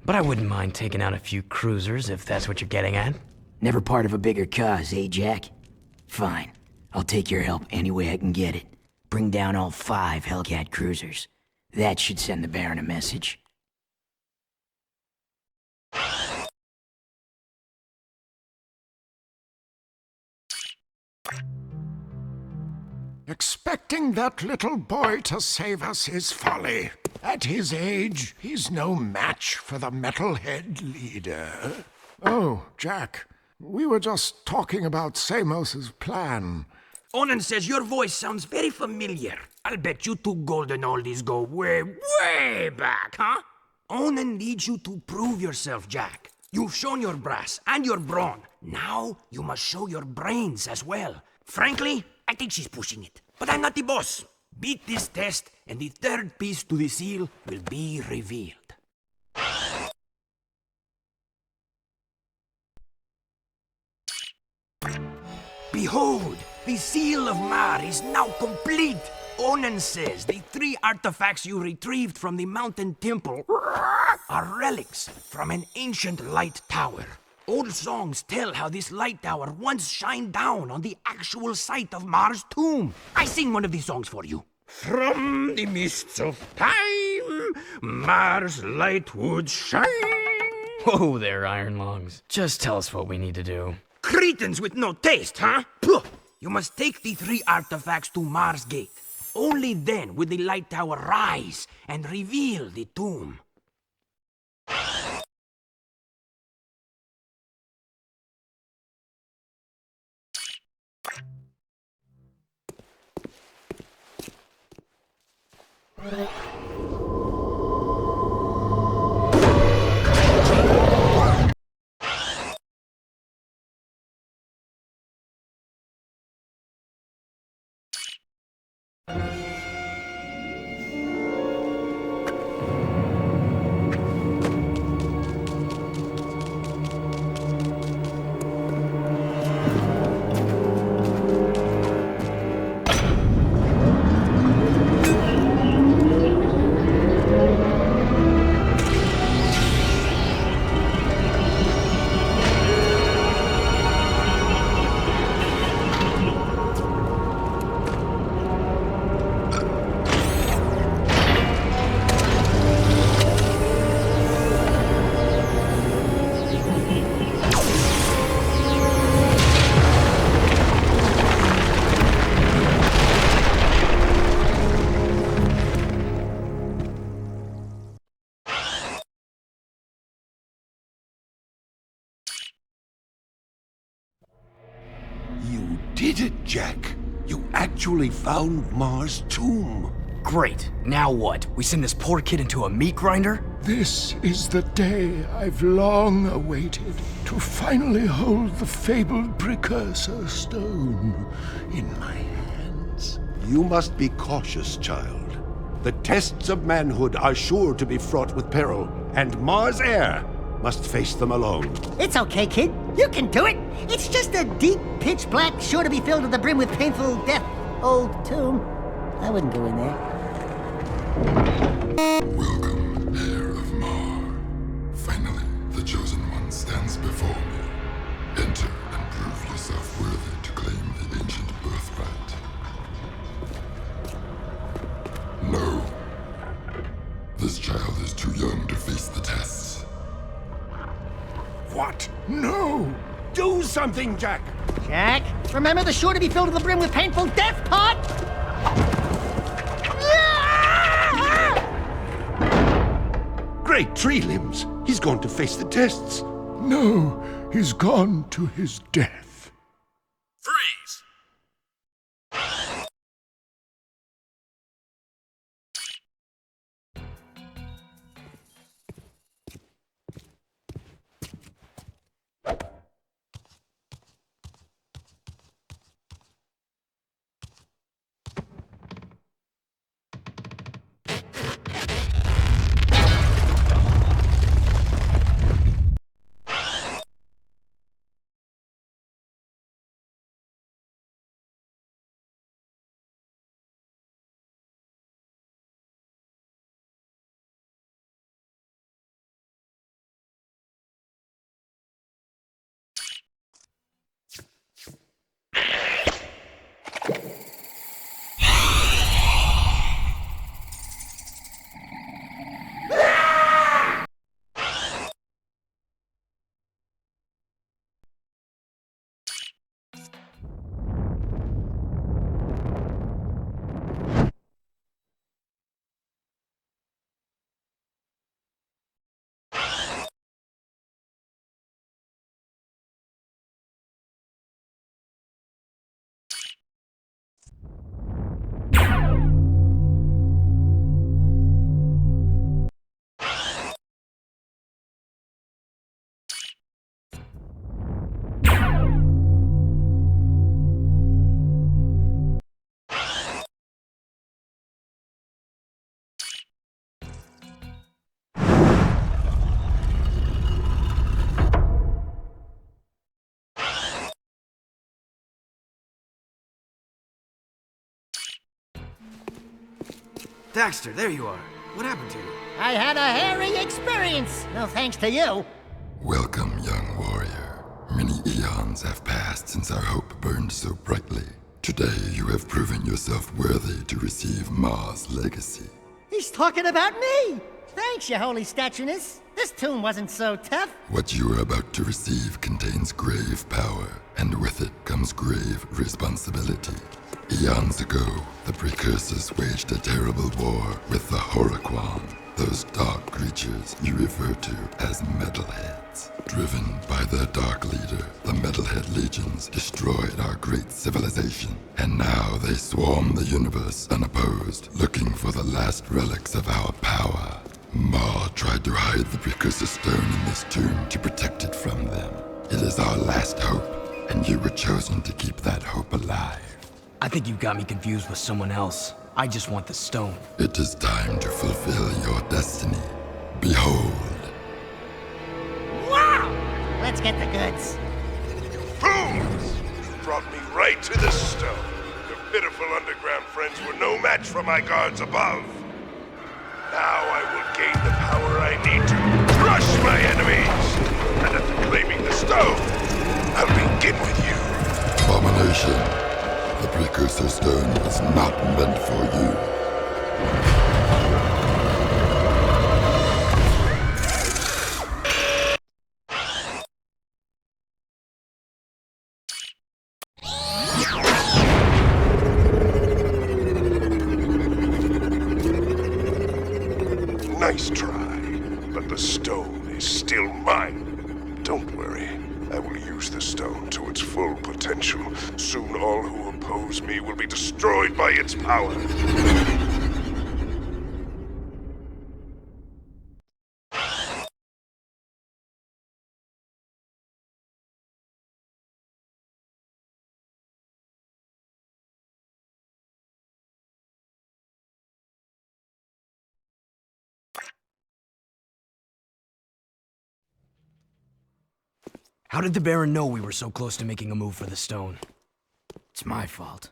But I wouldn't mind taking out a few cruisers if that's what you're getting at. Never part of a bigger cause, eh, Jack? Fine. I'll take your help any way I can get it. Bring down all 5 Hellcat cruisers. That should send the Baron a message. Expecting that little boy to save us is folly. At his age, he's no match for the metalhead leader. Oh, Jack, we were just talking about Samos's plan. Onan says your voice sounds very familiar. I'll bet you two golden oldies go way, way back, huh? Onan needs you to prove yourself, Jack. You've shown your brass and your brawn. Now you must show your brains as well. Frankly, I think she's pushing it. But I'm not the boss. Beat this test, and the third piece to the seal will be revealed. Behold, the seal of Mar is now complete. Onan says the 3 artifacts you retrieved from the mountain temple are relics from an ancient light tower. Old songs tell how this light tower once shined down on the actual site of Mar's tomb. I sing one of these songs for you. From the mists of time, Mars light would shine. Whoa there, Iron Lungs. Just tell us what we need to do. Cretins with no taste, huh? Puh. You must take the 3 artifacts to Mars Gate. Only then will the light tower rise and reveal the tomb. You did it, Jack. You actually found Mars' tomb. Great. Now what? We send this poor kid into a meat grinder? This is the day I've long awaited, to finally hold the fabled precursor stone in my hands. You must be cautious, child. The tests of manhood are sure to be fraught with peril, and Mars Air must face them alone. It's okay, kid. You can do it. It's just a deep, pitch black, sure to be filled to the brim with painful death old tomb. I wouldn't go in there. Welcome, heir of Mar. Finally, the chosen one stands before me. Enter and prove yourself worthy to claim the ancient birthright. No. This child is too young to face the tests. What? No! Do something, Jack! Jack, remember the sure to be filled to the brim with painful death part? Great tree limbs! He's going to face the tests. No, he's gone to his death. Daxter, there you are. What happened to you? I had a hairy experience. No thanks to you. Welcome, young warrior. Many eons have passed since our hope burned so brightly. Today you have proven yourself worthy to receive Mars' legacy. He's talking about me. Thanks, your holy statueness. This tomb wasn't so tough. What you are about to receive contains grave power, and with it comes grave responsibility. Eons ago, the Precursors waged a terrible war with the Horoquan, those dark creatures you refer to as Metalheads. Driven by their dark leader, the Metalhead Legions destroyed our great civilization, and now they swarm the universe unopposed, looking for the last relics of our power. Ma tried to hide the Precursor Stone in this tomb to protect it from them. It is our last hope, and you were chosen to keep that hope alive. I think you got me confused with someone else. I just want the stone. It is time to fulfill your destiny. Behold. Wow! Let's get the goods. Fools! You brought me right to the stone. Your pitiful underground friends were no match for my guards above. Now I will gain the power I need to crush my enemies. And after claiming the stone, I'll begin with you. Abomination. The Precursor Stone was not meant for you. Nice try, but the stone is still mine. Don't worry, I will use the stone to its full potential. Soon all who oppose me will be destroyed by its power. How did the Baron know we were so close to making a move for the stone? It's my fault.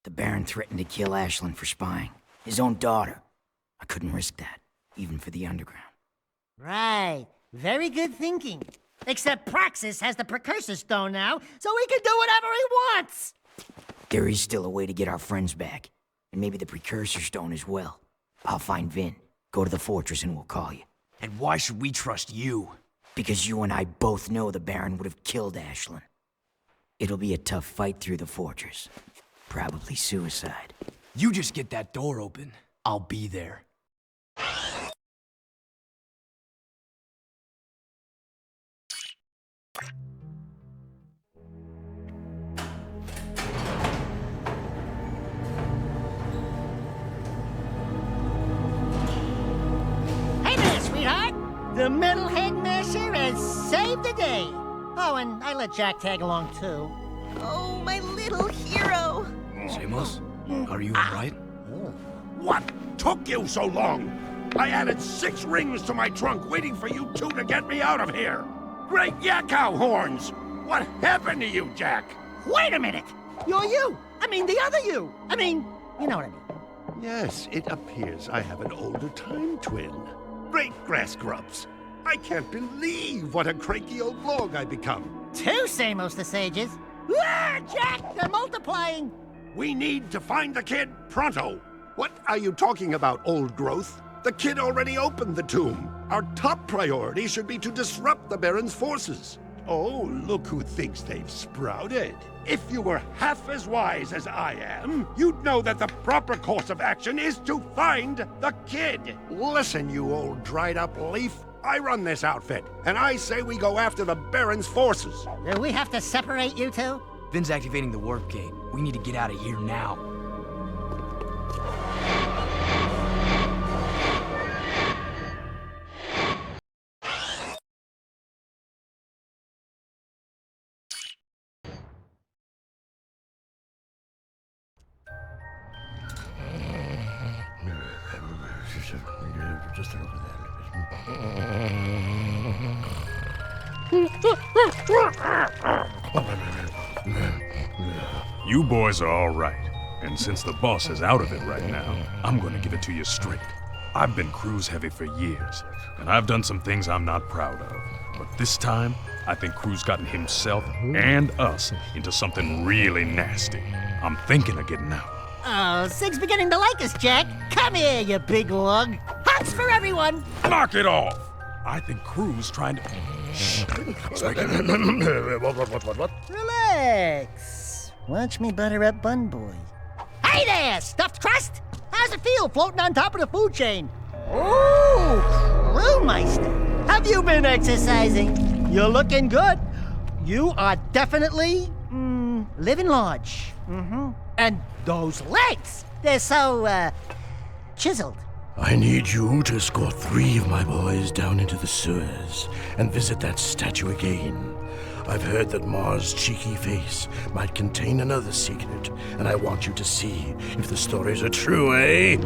The Baron threatened to kill Ashlyn for spying. His own daughter. I couldn't risk that, even for the Underground. Right. Very good thinking. Except Praxis has the Precursor Stone now, so he can do whatever he wants! There is still a way to get our friends back. And maybe the Precursor Stone as well. I'll find Vin. Go to the fortress and we'll call you. And why should we trust you? Because you and I both know the Baron would have killed Ashlyn. It'll be a tough fight through the fortress. Probably suicide. You just get that door open. I'll be there. Hey there, sweetheart! The Metalhead Masher has saved the day. Oh, and I let Jack tag along too. Oh, my little hero. Samos, are you alright? What took you so long? I added 6 rings to my trunk waiting for you two to get me out of here. Great yakkow horns! What happened to you, Jack? Wait a minute! You're you! I mean, the other you! I mean, you know what I mean. Yes, it appears I have an older time twin. Great grass grubs. I can't believe what a cranky old log I become. 2 Samos the Sages. Ah, Jack, they're multiplying! We need to find the kid pronto. What are you talking about, old growth? The kid already opened the tomb. Our top priority should be to disrupt the Baron's forces. Oh, look who thinks they've sprouted. If you were half as wise as I am, you'd know that the proper course of action is to find the kid. Listen, you old dried-up leaf. I run this outfit, and I say we go after the Baron's forces. Do we have to separate you two? Vin's activating the warp gate. We need to get out of here now. Just over You boys are all right. And since the boss is out of it right now, I'm gonna give it to you straight. I've been cruise heavy for years, and I've done some things I'm not proud of. But this time, I think Crew's gotten himself and us into something really nasty. I'm thinking of getting out. Oh, Sig's beginning to like us, Jack. Come here, you big lug. Hugs for everyone. Knock it off! I think Crew's trying to... Shh. What? Relax. Watch me butter up Bun Boy. Hey there, stuffed crust! How's it feel floating on top of the food chain? Ooh, Crewmeister. Have you been exercising? You're looking good. You are definitely, living large. Mm-hmm. And those legs, they're so, chiseled. I need you to escort 3 of my boys down into the sewers and visit that statue again. I've heard that Mars' cheeky face might contain another secret, and I want you to see if the stories are true, eh?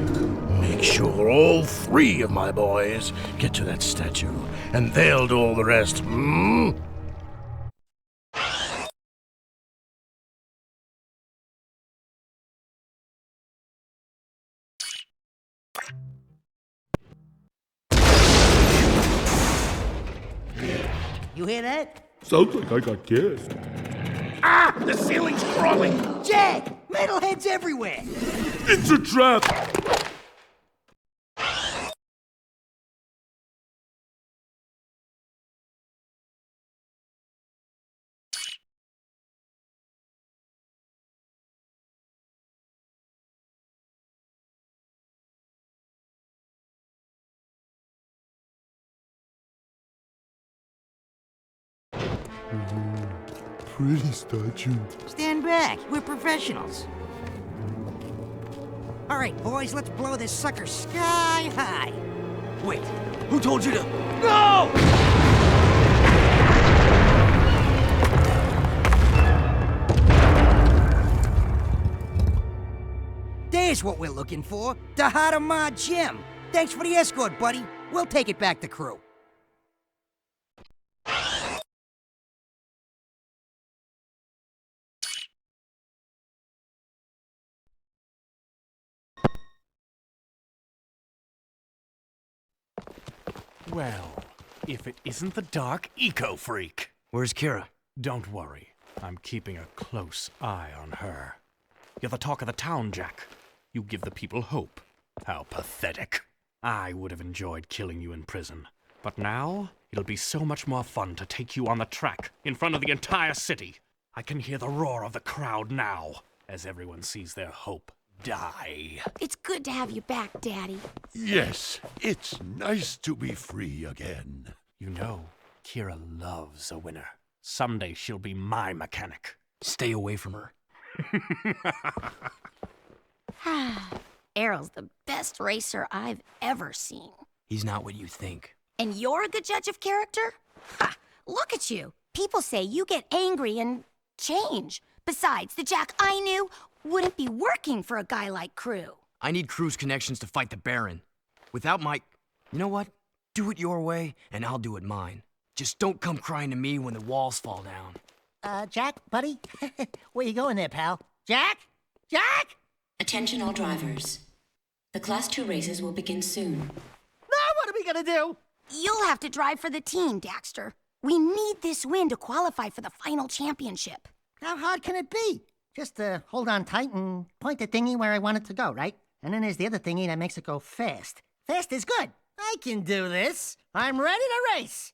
Make sure all 3 of my boys get to that statue, and they'll do all the rest, hmm? You hear that? Sounds like I got kissed. Ah! The ceiling's crawling! Jack! Metalheads everywhere! It's a trap! Pretty statue. Stand back. We're professionals. All right, boys, let's blow this sucker sky high. Wait, who told you to... No! There's what we're looking for. The heart of my gym. Thanks for the escort, buddy. We'll take it back to Crew. Well, if it isn't the Dark Eco-Freak. Where's Kira? Don't worry. I'm keeping a close eye on her. You're the talk of the town, Jack. You give the people hope. How pathetic. I would have enjoyed killing you in prison. But now, it'll be so much more fun to take you on the track, in front of the entire city. I can hear the roar of the crowd now, as everyone sees their hope die. It's good to have you back, Daddy. Yes, it's nice to be free again. You know, Kira loves a winner. Someday she'll be my mechanic. Stay away from her. Errol's the best racer I've ever seen. He's not what you think. And you're a good judge of character? Ha! Look at you. People say you get angry and change. Besides, the Jack I knew wouldn't be working for a guy like Crew. I need Crew's connections to fight the Baron. Without my... You know what? Do it your way, and I'll do it mine. Just don't come crying to me when the walls fall down. Jack, buddy? Where you going there, pal? Jack? Jack? Attention all drivers. The Class 2 races will begin soon. Now what are we gonna do? You'll have to drive for the team, Daxter. We need this win to qualify for the final championship. How hard can it be? Just hold on tight and point the thingy where I want it to go, right? And then there's the other thingy that makes it go fast. Fast is good. I can do this. I'm ready to race.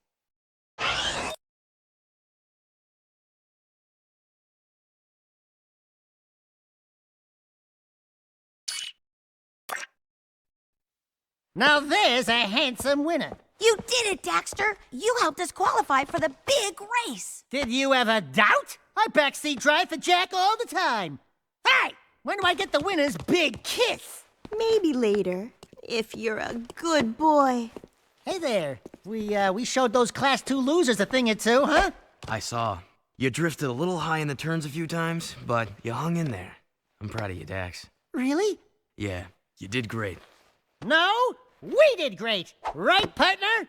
Now there's a handsome winner. You did it, Daxter. You helped us qualify for the big race. Did you ever doubt? I backseat drive for Jack all the time. Hey, when do I get the winner's big kiss? Maybe later, if you're a good boy. Hey there. We showed those Class 2 losers a thing or two, huh? I saw. You drifted a little high in the turns a few times, but you hung in there. I'm proud of you, Dax. Really? Yeah, you did great. No, we did great. Right, partner?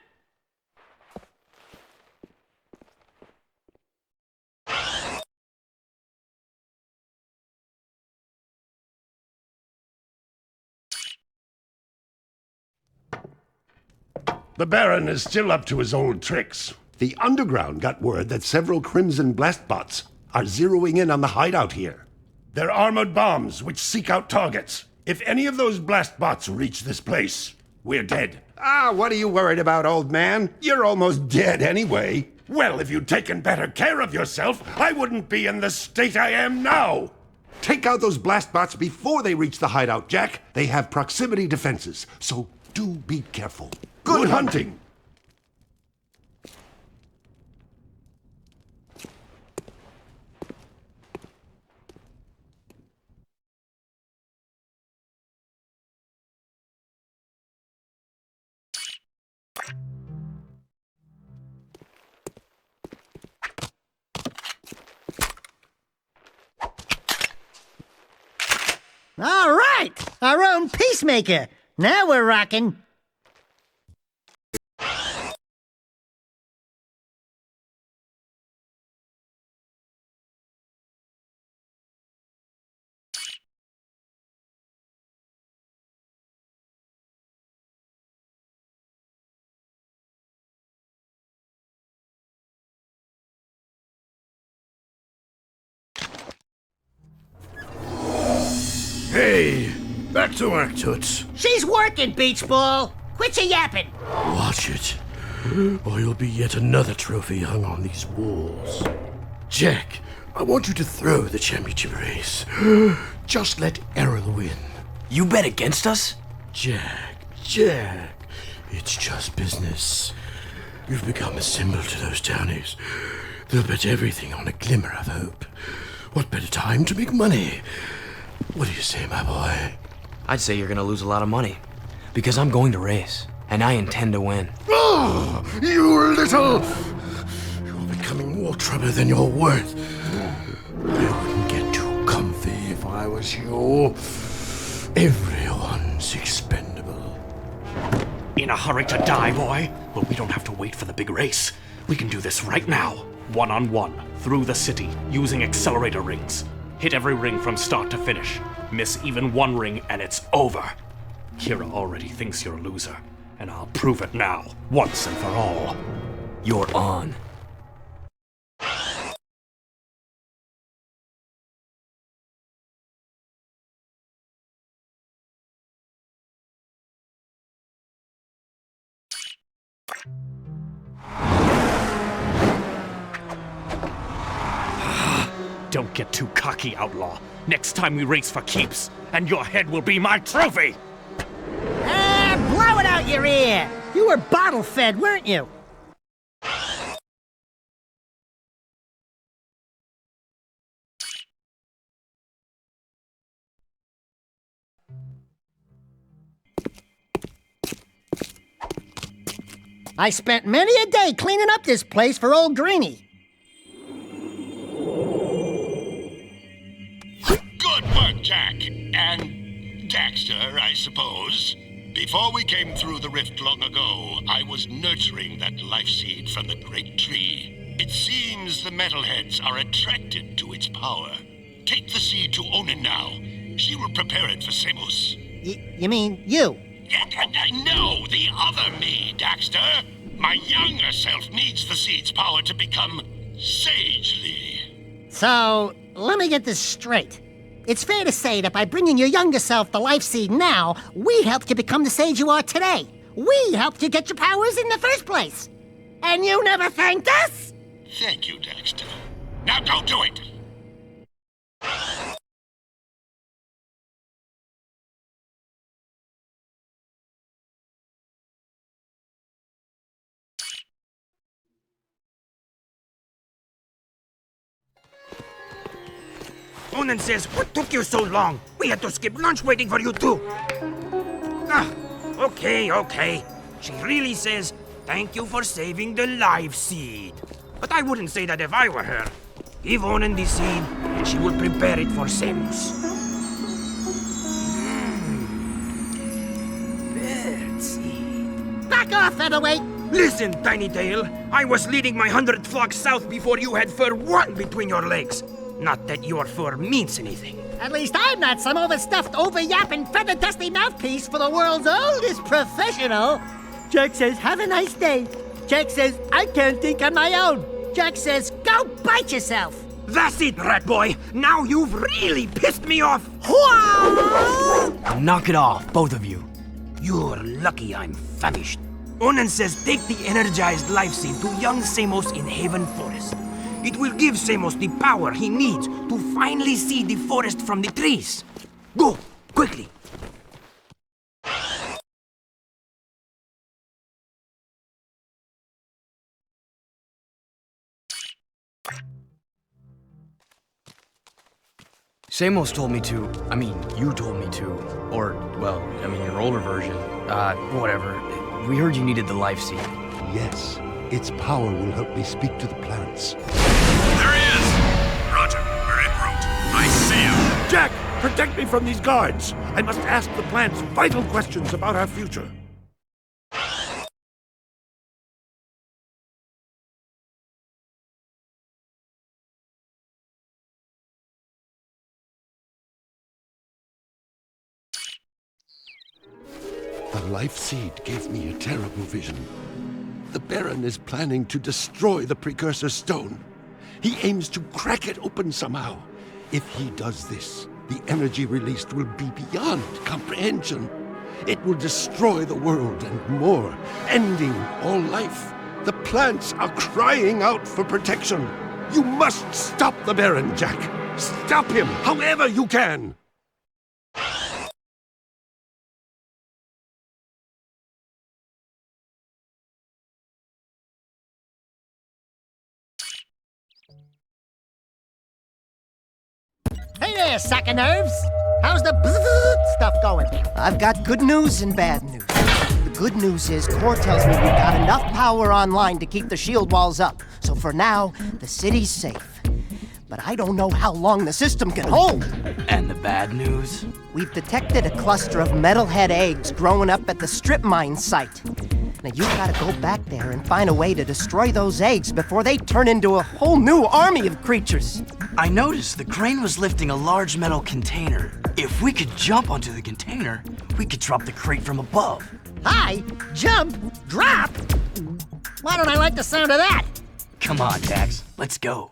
The Baron is still up to his old tricks. The Underground got word that several Crimson Blast bots are zeroing in on the hideout here. They're armored bombs which seek out targets. If any of those blast bots reach this place, we're dead. Ah, what are you worried about, old man? You're almost dead anyway. Well, if you'd taken better care of yourself, I wouldn't be in the state I am now. Take out those blast bots before they reach the hideout, Jack. They have proximity defenses, so do be careful. Good hunting! All right! Our own peacemaker. Now we're rocking. Hey, back to work, Toots. She's working, Beach Ball. Quit your yapping. Watch it, or you'll be yet another trophy hung on these walls. Jack, I want you to throw the championship race. Just let Errol win. You bet against us? Jack, it's just business. You've become a symbol to those townies. They'll bet everything on a glimmer of hope. What better time to make money? What do you say, my boy? I'd say you're gonna lose a lot of money. Because I'm going to race, and I intend to win. Oh, you little... You're becoming more trouble than you're worth. I wouldn't get too comfy if I was you. Everyone's expendable. In a hurry to die, boy? Well, we don't have to wait for the big race. We can do this right now. One-on-one, through the city, using accelerator rings. Hit every ring from start to finish. Miss even one ring and it's over. Kira already thinks you're a loser, and I'll prove it now, once and for all. You're on. Don't get too cocky, outlaw. Next time we race for keeps, and your head will be my trophy! Blow it out your ear! You were bottle-fed, weren't you? I spent many a day cleaning up this place for old Greenie. Good work, Jack. And Daxter, I suppose. Before we came through the rift long ago, I was nurturing that life seed from the great tree. It seems the metalheads are attracted to its power. Take the seed to Onin now. She will prepare it for Seamus. You mean you? No, the other me, Daxter. My younger self needs the seed's power to become sagely. So, let me get this straight. It's fair to say that by bringing your younger self the life seed now, we helped you become the sage you are today. We helped you get your powers in the first place. And you never thanked us? Thank you, Daxter. Now go do it! Onin says, what took you so long? We had to skip lunch waiting for you too. Okay. She really says, thank you for saving the life seed. But I wouldn't say that if I were her. Give Onin the seed, and she will prepare it for Seamus. Bird seed. Back off, featherweight! Listen, Tiny Tail. I was leading my 100th flock south before you had fur one between your legs. Not that your fur means anything. At least I'm not some overstuffed, over-yapping, feather-dusty mouthpiece for the world's oldest professional. Jack says, have a nice day. Jack says, I can't think on my own. Jack says, go bite yourself. That's it, rat boy. Now you've really pissed me off. Knock it off, both of you. You're lucky I'm famished. Onan says take the energized life seed to young Samos in Haven Forest. It will give Samos the power he needs to finally see the forest from the trees. Go, quickly. You told me to. You told me to. Or, well, your older version. Whatever. We heard you needed the life seed. Yes, its power will help me speak to the plants. There he is! Roger, we're en route. I see him. Jack, protect me from these guards. I must ask the plants vital questions about our future. The life seed gave me a terrible vision. The Baron is planning to destroy the precursor stone. He aims to crack it open somehow. If he does this, the energy released will be beyond comprehension. It will destroy the world and more, ending all life. The plants are crying out for protection. You must stop the Baron, Jack. Stop him, however you can. Hey there, sack of nerves. How's the bzzz stuff going? I've got good news and bad news. The good news is Core tells me we've got enough power online to keep the shield walls up. So for now, the city's safe. But I don't know how long the system can hold. And the bad news? We've detected a cluster of metalhead eggs growing up at the strip mine site. Now you've got to go back there and find a way to destroy those eggs before they turn into a whole new army of creatures. I noticed the crane was lifting a large metal container. If we could jump onto the container, we could drop the crate from above. Hi, jump, drop. Why don't I like the sound of that? Come on, Dax, let's go.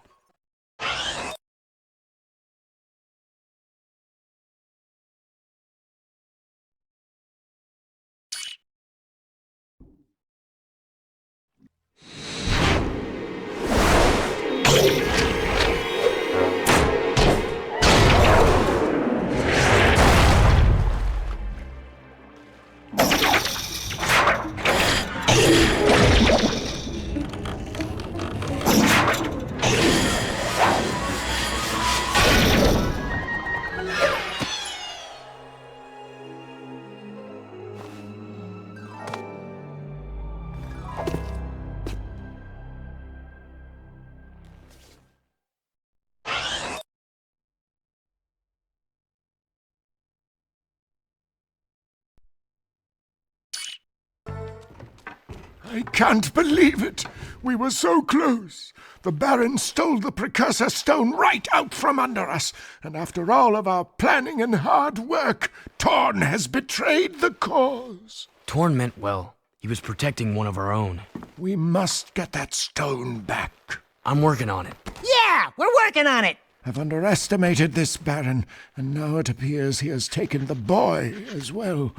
I can't believe it. We were so close. The Baron stole the precursor stone right out from under us. And after all of our planning and hard work, Torn has betrayed the cause. Torn meant well. He was protecting one of our own. We must get that stone back. I'm working on it. Yeah, we're working on it. I've underestimated this Baron, and now it appears he has taken the boy as well.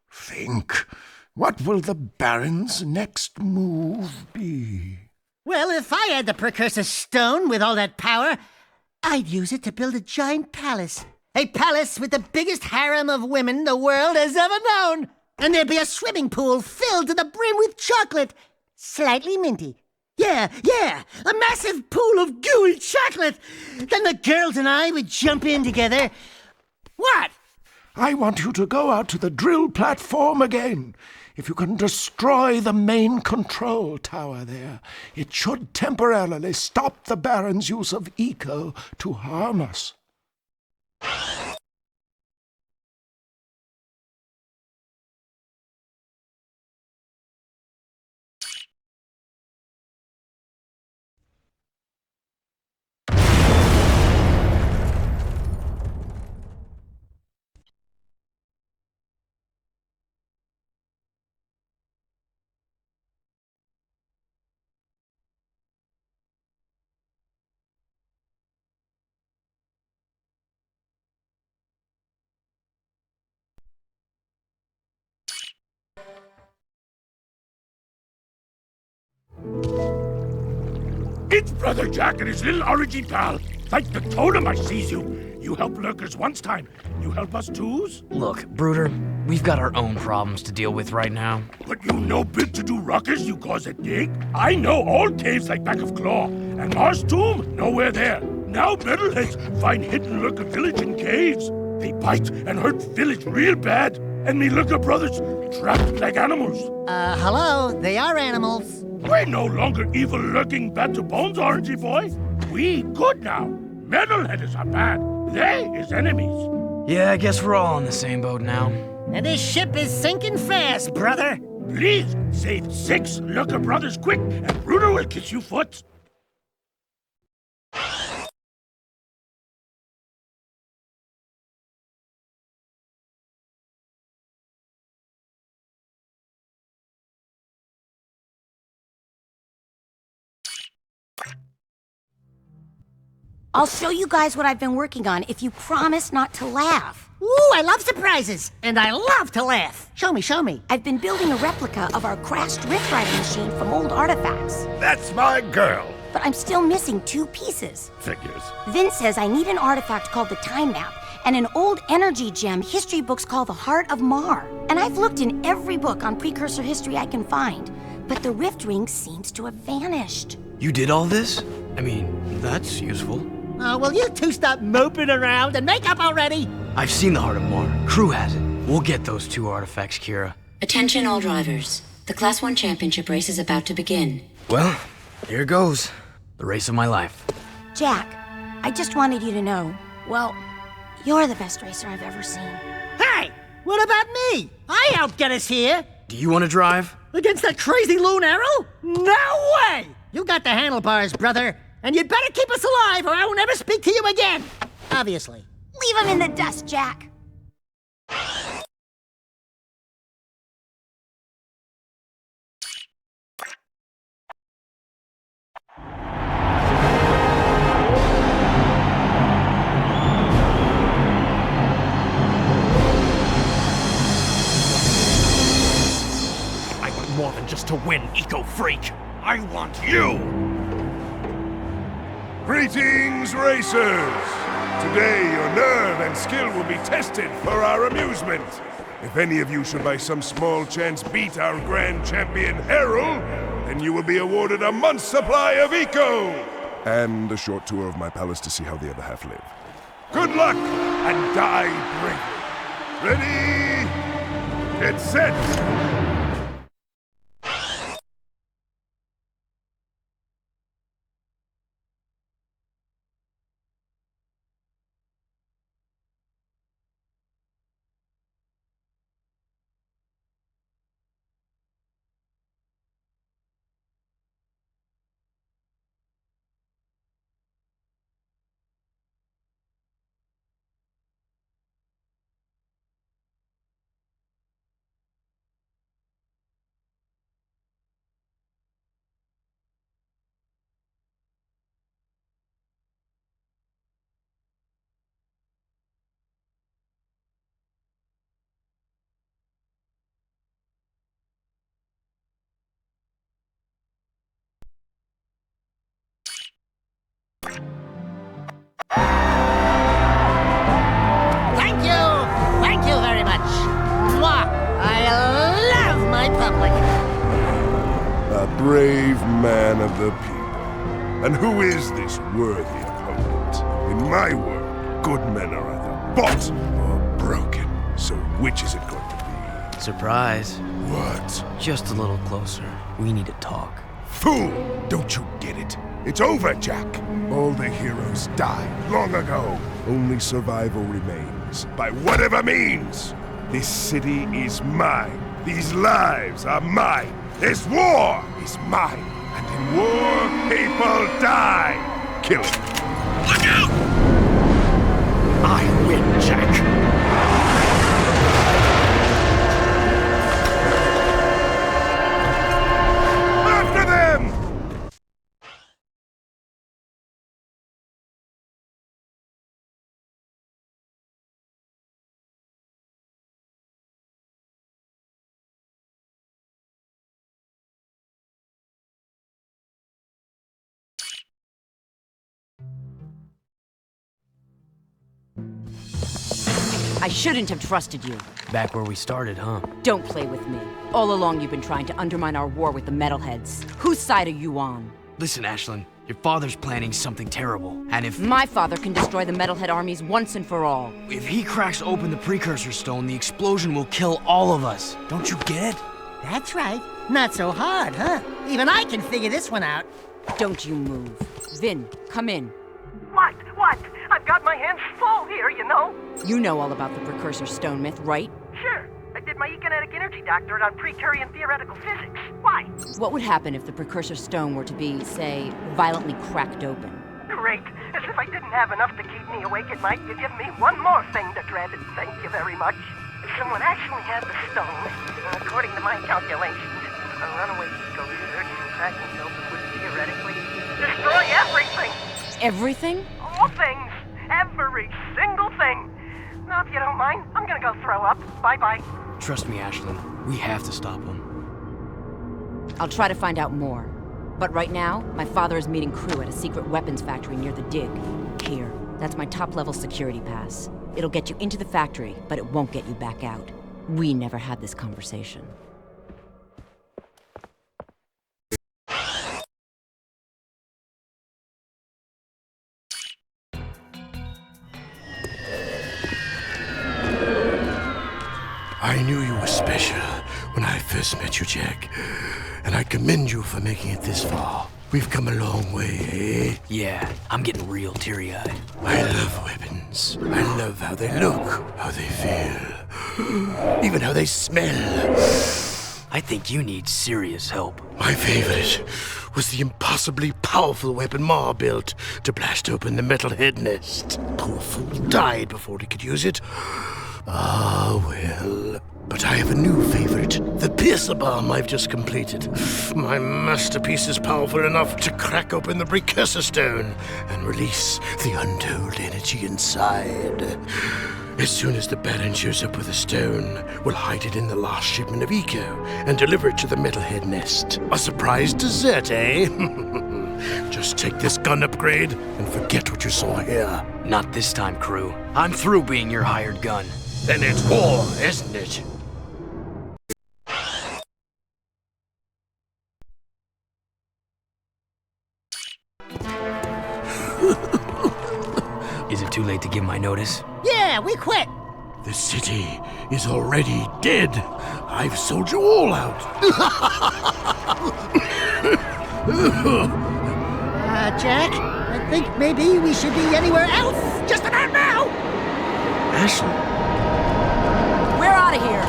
Think. What will the Baron's next move be? Well, if I had the precursor stone with all that power, I'd use it to build a giant palace. A palace with the biggest harem of women the world has ever known. And there'd be a swimming pool filled to the brim with chocolate. Slightly minty. Yeah, a massive pool of gooey chocolate. Then the girls and I would jump in together. What? I want you to go out to the drill platform again. If you can destroy the main control tower there, it should temporarily stop the Baron's use of eco to harm us. It's Brother Jack and his little orangey pal. Thank the totem I sees you. You help lurkers once time. You help us twos? Look, Brooder, we've got our own problems to deal with right now. But you no bid to do ruckus, you cause it dig? I know all caves like back of claw. And Mars tomb, nowhere there. Now metalheads find hidden lurker village in caves. They bite and hurt village real bad. And me lurker brothers trapped like animals. Hello, they are animals. We're no longer evil lurking bad to bones, orangey boy. We good now. Metalheads are bad. They is enemies. Yeah, I guess we're all on the same boat now. And this ship is sinking fast, brother. Please, save 6 lurker brothers quick, and Bruder will kiss you foot. I'll show you guys what I've been working on if you promise not to laugh. Ooh, I love surprises, and I love to laugh. Show me, show me. I've been building a replica of our crashed Rift Rider machine from old artifacts. That's my girl. But I'm still missing 2 pieces. Figures. Vince says I need an artifact called the Time Map and an old energy gem history books called the Heart of Mar. And I've looked in every book on precursor history I can find, but the Rift Ring seems to have vanished. You did all this? I mean, that's useful. Oh, will you two stop moping around and make up already? I've seen the Heart of Mar. Crew has it. We'll get those 2 artifacts, Kira. Attention all drivers. The Class 1 championship race is about to begin. Well, here goes. The race of my life. Jack, I just wanted you to know, well, you're the best racer I've ever seen. Hey, what about me? I helped get us here. Do you want to drive? Against that crazy loon arrow? No way! You got the handlebars, brother. And you'd better keep us alive or I will never speak to you again. Obviously. Leave him in the dust, Jack. I want more than just to win, eco-freak. I want You! Greetings, racers! Today, your nerve and skill will be tested for our amusement. If any of you should by some small chance beat our grand champion, Harold, then you will be awarded a month's supply of eco! And a short tour of my palace to see how the other half live. Good luck, and die bravely. Ready? Get set! Thank you very much. Mwah! I love my public. A brave man of the people. And who is this worthy opponent? In my world, good men are either bought or broken. So which is it going to be? Surprise. What? Just a little closer. We need to talk. Fool! Don't you get it? It's over, Jack. All the heroes died long ago. Only survival remains, by whatever means. This city is mine. These lives are mine. This war is mine. And in war, people die. Kill it. Look out! I win, Jack. I shouldn't have trusted you. Back where we started, huh? Don't play with me. All along you've been trying to undermine our war with the metalheads. Whose side are you on? Listen, Ashlyn, your father's planning something terrible. And if My father can destroy the metalhead armies once and for all. if he cracks open the precursor stone, the explosion will kill all of us. Don't you get it? That's right. Not so hard, huh? Even I can figure this one out. Don't you move. Vin, come in. What? What? I've got my hands full here, you know. You know all about the precursor stone myth, right? Sure. I did my economic energy doctorate on Precurian theoretical physics. Why? What would happen if the precursor stone were to be, say, violently cracked open? Great. As if I didn't have enough to keep me awake at night, you give me one more thing to dread. Thank you very much. If someone actually had the stone, according to my calculations, a runaway eco surge and cracking it open would theoretically destroy everything. Everything? All things. Every single thing. Now, if you don't mind, I'm gonna go throw up. Bye-bye. Trust me, Ashlyn. We have to stop him. I'll try to find out more. But right now, my father is meeting crew at a secret weapons factory near the dig. Here, that's my top-level security pass. It'll get you into the factory, but it won't get you back out. We never had this conversation. I knew you were special when I first met you, Jack. And I commend you for making it this far. We've come a long way, eh? Yeah, I'm getting real teary-eyed. I love weapons. I love how they look, how they feel, even how they smell. I think you need serious help. My favorite was the impossibly powerful weapon Ma built to blast open the metalhead nest. Poor fool died before he could use it. Ah, well. But I have a new favorite, the piercer bomb I've just completed. My masterpiece is powerful enough to crack open the precursor stone and release the untold energy inside. As soon as the Baron shows up with the stone, we'll hide it in the last shipment of Eco and deliver it to the metalhead nest. A surprise dessert, eh? Just take this gun upgrade and forget what you saw here. Not this time, crew. I'm through being your hired gun. Then it's war, isn't it? Is it too late to give my notice? Yeah, we quit. The city is already dead. I've sold you all out. Jack, I think maybe we should be anywhere else just about now. Ashley. We're out of here.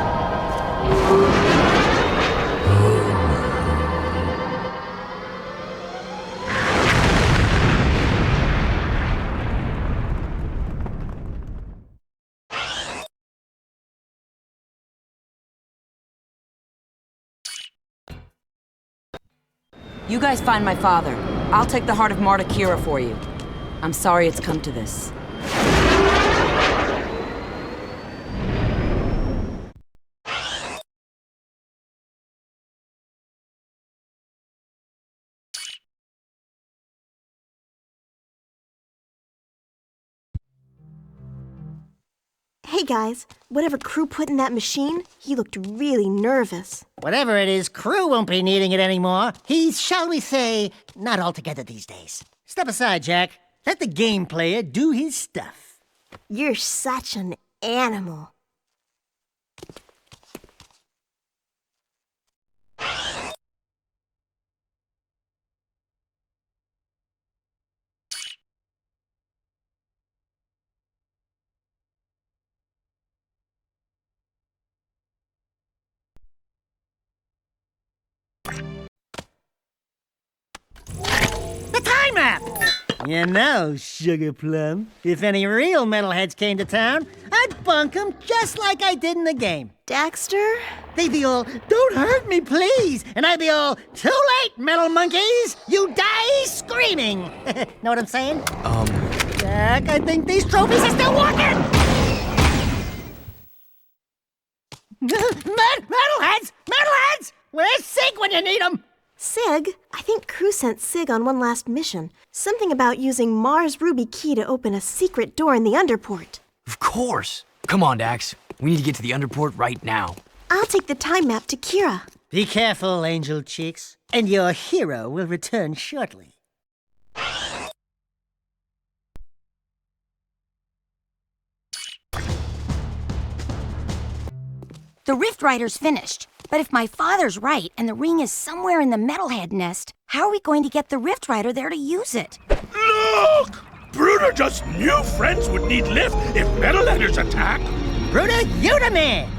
You guys find my father. I'll take the heart of Marta Kira for you. I'm sorry it's come to this. Hey guys, whatever Crew put in that machine, he looked really nervous. Whatever it is, Crew won't be needing it anymore. He's, shall we say, not altogether these days. Step aside, Jack. Let the game player do his stuff. You're such an animal. The time map! You know, Sugar Plum, if any real metalheads came to town, I'd bunk them just like I did in the game. Daxter? They'd be all, "Don't hurt me, please!" And I'd be all, "Too late, metal monkeys! You die screaming!" Know what I'm saying? Jack, I think these trophies are still working! Metalheads! Metalheads! Where's Sig when you need him? Sig? I think Crew sent Sig on one last mission. Something about using Mars Ruby Key to open a secret door in the underport. Of course. Come on, Dax. We need to get to the underport right now. I'll take the time map to Kira. Be careful, Angel Cheeks, and your hero will return shortly. The Rift Rider's finished, but if my father's right and the ring is somewhere in the Metalhead nest, how are we going to get the Rift Rider there to use it? Look! Bruder just knew friends would need lift if Metalheaders attack. Bruder, you the man!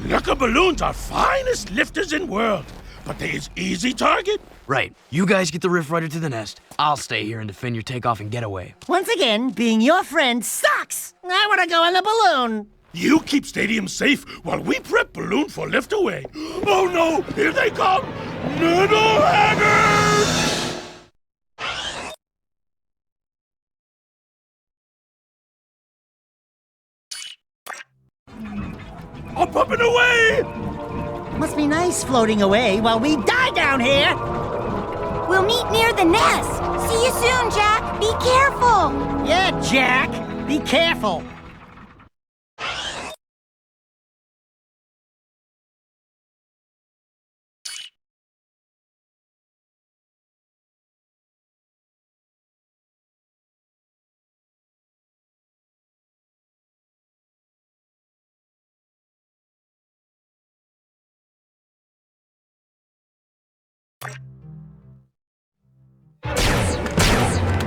Lucker balloons are finest lifters in world, but they is easy target. Right. You guys get the Rift Rider to the nest. I'll stay here and defend your takeoff and getaway. Once again, being your friend sucks! I want to go on the balloon! You keep Stadium safe while we prep balloon for lift away. Oh no! Here they come! Metalheaders! I'm pumping away! Must be nice floating away while we die down here! We'll meet near the nest. See you soon, Jack. Be careful. Yeah, Jack. Be careful.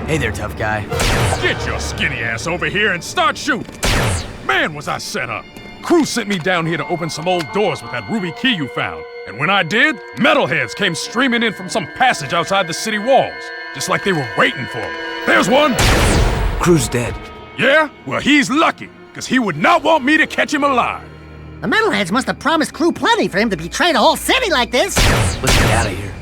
Hey there, tough guy. Get your skinny ass over here and start shooting. Man, was I set up. Crew sent me down here to open some old doors with that ruby key you found. And when I did, metalheads came streaming in from some passage outside the city walls. Just like they were waiting for me. There's one! Crew's dead. Yeah? Well, he's lucky, because he would not want me to catch him alive. The Metalheads must have promised Crew plenty for him to betray the whole city like this! Let's get out of here.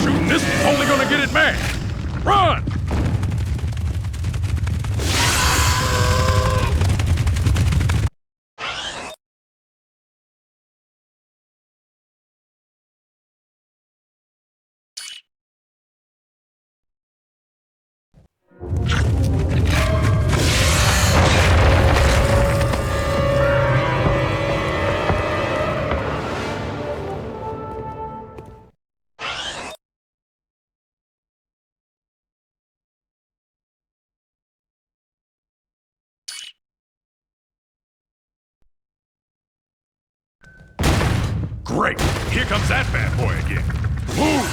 Shooting this is only gonna get it mad. Run! Great! Here comes that bad boy again. Move!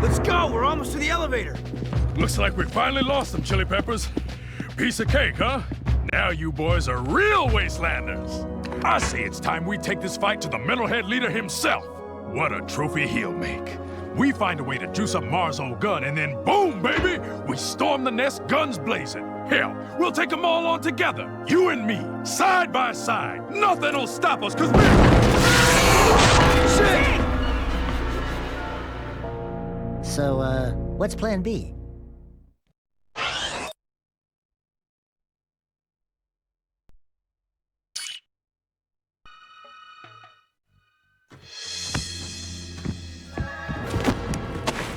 Let's go! We're almost to the elevator! Looks like we finally lost them, Chili Peppers. Piece of cake, huh? Now you boys are real wastelanders. I say it's time we take this fight to the metalhead leader himself. What a trophy he'll make. We find a way to juice up Mars' old gun, and then boom, baby! We storm the nest, guns blazing. Hell, we'll take them all on together. You and me, side by side. Nothing'll stop us, cause Shit! So, what's plan B?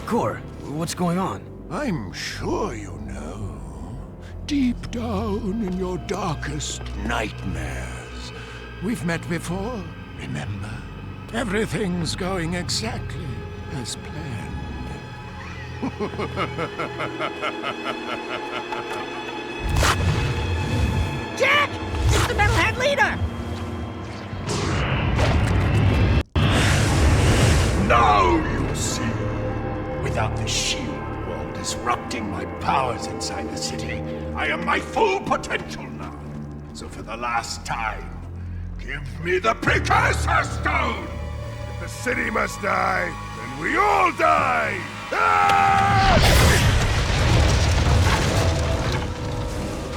Core, what's going on? I'm sure you know. Deep down in your darkest nightmares. We've met before, remember? Everything's going exactly as planned. Jack! It's the Metalhead leader! Now you see! Without the shield wall disrupting my powers inside the city, I am my full potential now. So for the last time, give me the Precursor Stone! If the city must die, then we all die!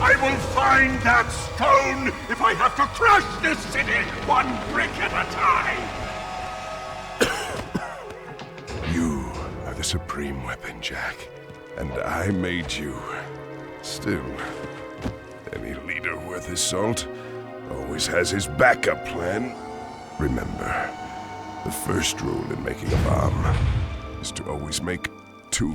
I will find that stone if I have to crush this city one brick at a time! You are the supreme weapon, Jack. And I made you. Still, any leader worth his salt always has his backup plan. Remember, the first rule in making a bomb is to always make two.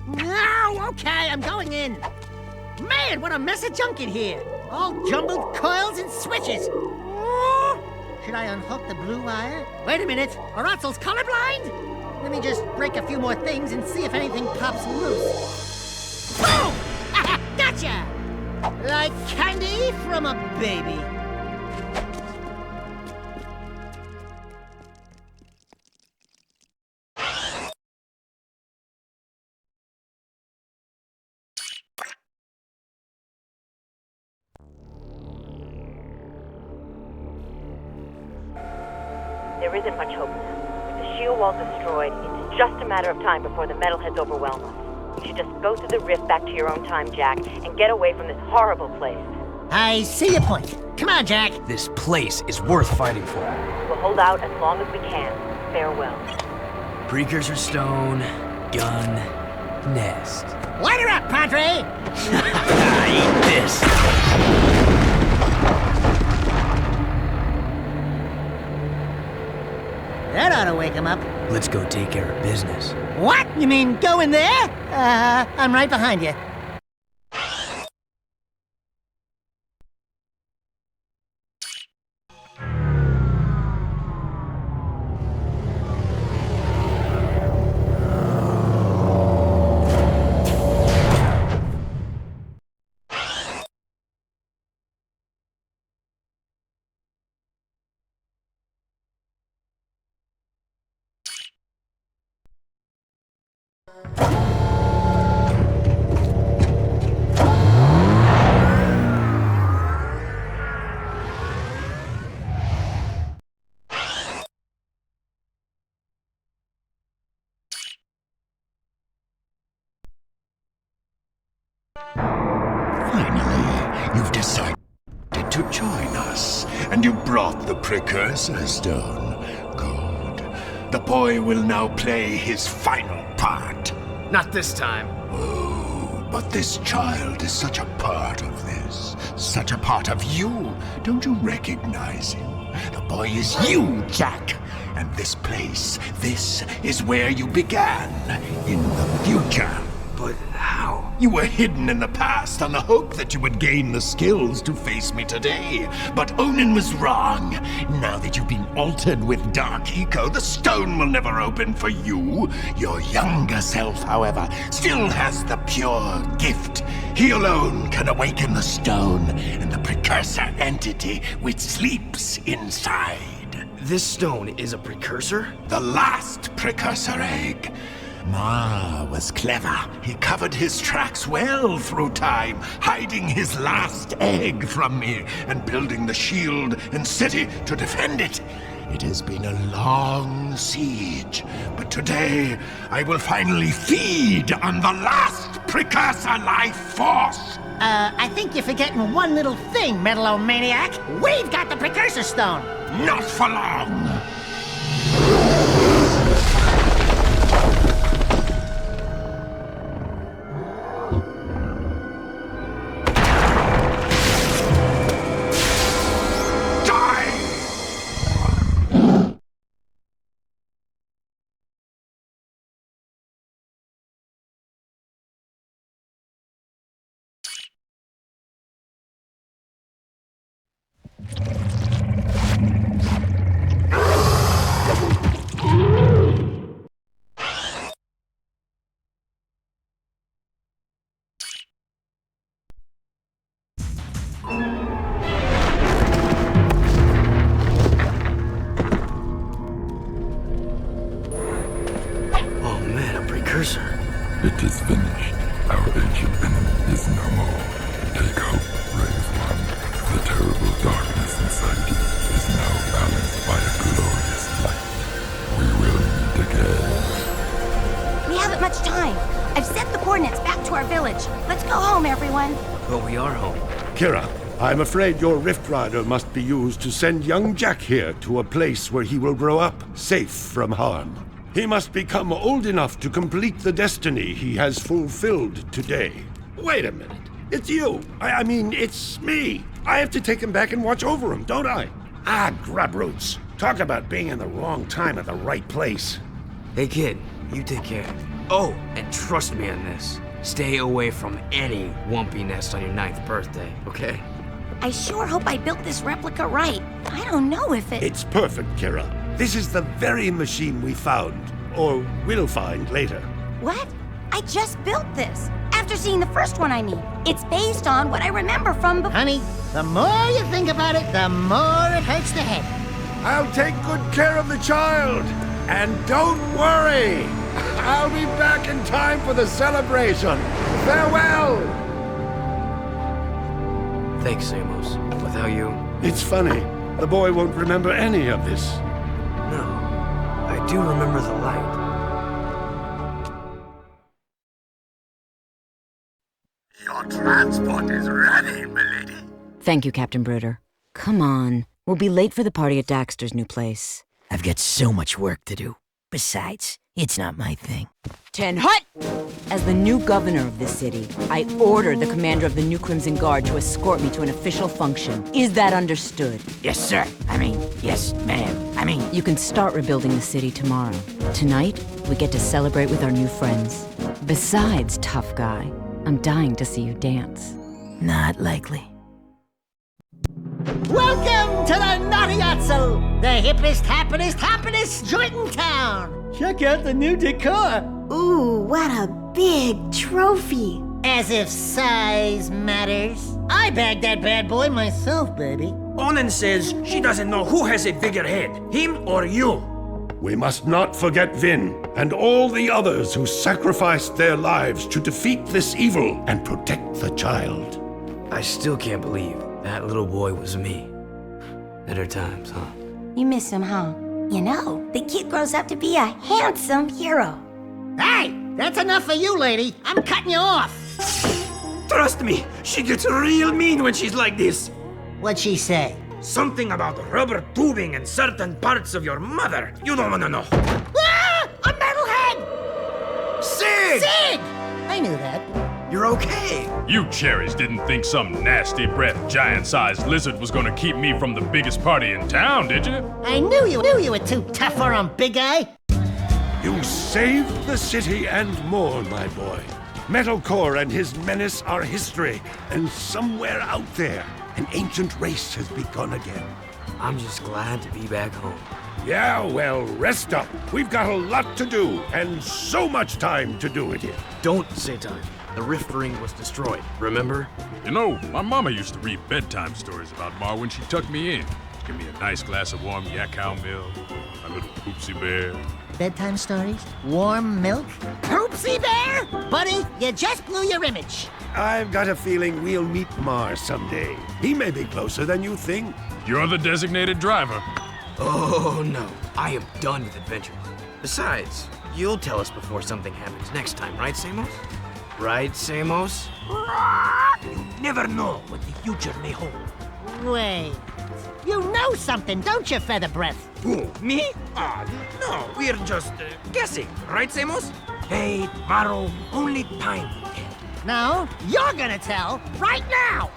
No, okay, I'm going in. Man, what a mess of junk in here. All jumbled coils and switches. Oh, should I unhook the blue wire? Wait a minute, are Otzel's colorblind? Let me just break a few more things and see if anything pops loose. Boom! Gotcha! Like candy from a baby. There isn't much hope now. With the shield wall destroyed, it's just a matter of time before the metalheads overwhelm us. You should just go through the rift back to your own time, Jack, and get away from this horrible place. I see your point. Come on, Jack. This place is worth fighting for. We'll hold out as long as we can. Farewell. Precursor stone, gun, nest. Light her up, Padre! Eat this! That ought to wake him up. Let's go take care of business. What? You mean go in there? I'm right behind you. Finally, you've decided to join us, and you brought the precursor stone. Good. The boy will now play his final part. Not this time. Oh, but this child is such a part of this, such a part of you. Don't you recognize him? The boy is you, Jack. And this place, this is where you began, in the future. But how? You were hidden in the past on the hope that you would gain the skills to face me today. But Onin was wrong. Now that you've been altered with Dark Eco, the stone will never open for you. Your younger self, however, still has the pure gift. He alone can awaken the stone and the precursor entity which sleeps inside. This stone is a precursor? The last precursor egg. Ma was clever. He covered his tracks well through time, hiding his last egg from me and building the shield and city to defend it. It has been a long siege, but today I will finally feed on the last precursor life force. I think you're forgetting one little thing, Metalomaniac. We've got the precursor stone. Not for long. It is finished. Our ancient enemy is no more. Take hope, brave one. The terrible darkness inside you is now balanced by a glorious light. We will meet again. We haven't much time. I've set the coordinates back to to our village. Let's go home, everyone. But we are home. Kira, I'm afraid your Rift Rider must be used to send young Jack here to a place where he will grow up, safe from harm. He must become old enough to complete the destiny he has fulfilled today. Wait a minute. It's you. I mean, it's me. I have to take him back and watch over him, don't I? Ah, grubroots. Talk about being in the wrong time at the right place. Hey kid, you take care. Oh, and trust me on this. Stay away from any wumpy nest on your 9th birthday, okay? I sure hope I built this replica right. I don't know if it... It's perfect, Kira. This is the very machine we found, or will find later. What? I just built this. After seeing the first one, I mean. It's based on what I remember from before. Honey, the more you think about it, the more it hurts the head. I'll take good care of the child. And don't worry. I'll be back in time for the celebration. Farewell. Thanks, Amos. Without you... It's funny. The boy won't remember any of this. No. I do remember the light. Your transport is ready, milady. Thank you, Captain Bruder. Come on. We'll be late for the party at Daxter's new place. I've got so much work to do. Besides, it's not my thing. 10 hut! As the new governor of this city, I ordered the commander of the New Crimson Guard to escort me to an official function. Is that understood? Yes, sir. Yes, ma'am. You can start rebuilding the city tomorrow. Tonight, we get to celebrate with our new friends. Besides, tough guy, I'm dying to see you dance. Not likely. Welcome to the Naughty-Otzel, the hippest, happiest joint in town. Check out the new decor. Ooh, what a big trophy. As if size matters. I bagged that bad boy myself, baby. Onan says she doesn't know who has a bigger head, him or you. We must not forget Vin and all the others who sacrificed their lives to defeat this evil and protect the child. I still can't believe that little boy was me. Better times, huh? You miss him, huh? You know, the kid grows up to be a handsome hero. Hey, that's enough for you, lady. I'm cutting you off. Trust me, she gets real mean when she's like this. What'd she say? Something about rubber tubing and certain parts of your mother. You don't want to know. Ah! A metalhead! Sig! Sig! I knew that. You're okay. You cherries didn't think some nasty breath, giant-sized lizard was gonna keep me from the biggest party in town, did you? I knew you were too tough for him, big guy. You saved the city and more, my boy. Metalcore and his menace are history, and somewhere out there, an ancient race has begun again. I'm just glad to be back home. Yeah, well, rest up. We've got a lot to do, and so much time to do it in. Don't say time. The Rift Ring was destroyed, remember? You know, my mama used to read bedtime stories about Ma when she tucked me in. Give me a nice glass of warm yak cow milk, my little poopsie bear. Bedtime stories? Warm milk? Poopsie bear? Buddy, you just blew your image. I've got a feeling we'll meet Mar someday. He may be closer than you think. You're the designated driver. Oh, no. I am done with adventures. Besides, you'll tell us before something happens next time, right, Samos? Right, Samos? You never know what the future may hold. Wait. You know something, don't you, Feather Breath? Who, me? No, we're just guessing, right, Samos? Hey, tomorrow, only time will tell. No, you're gonna tell right now!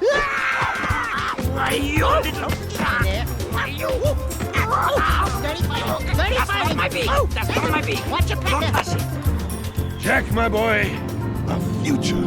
Why, you little child! Why, you? 35! That's not my beak! That's not my beak! Watch your Don't pecker! touch it! Jack, my boy, a future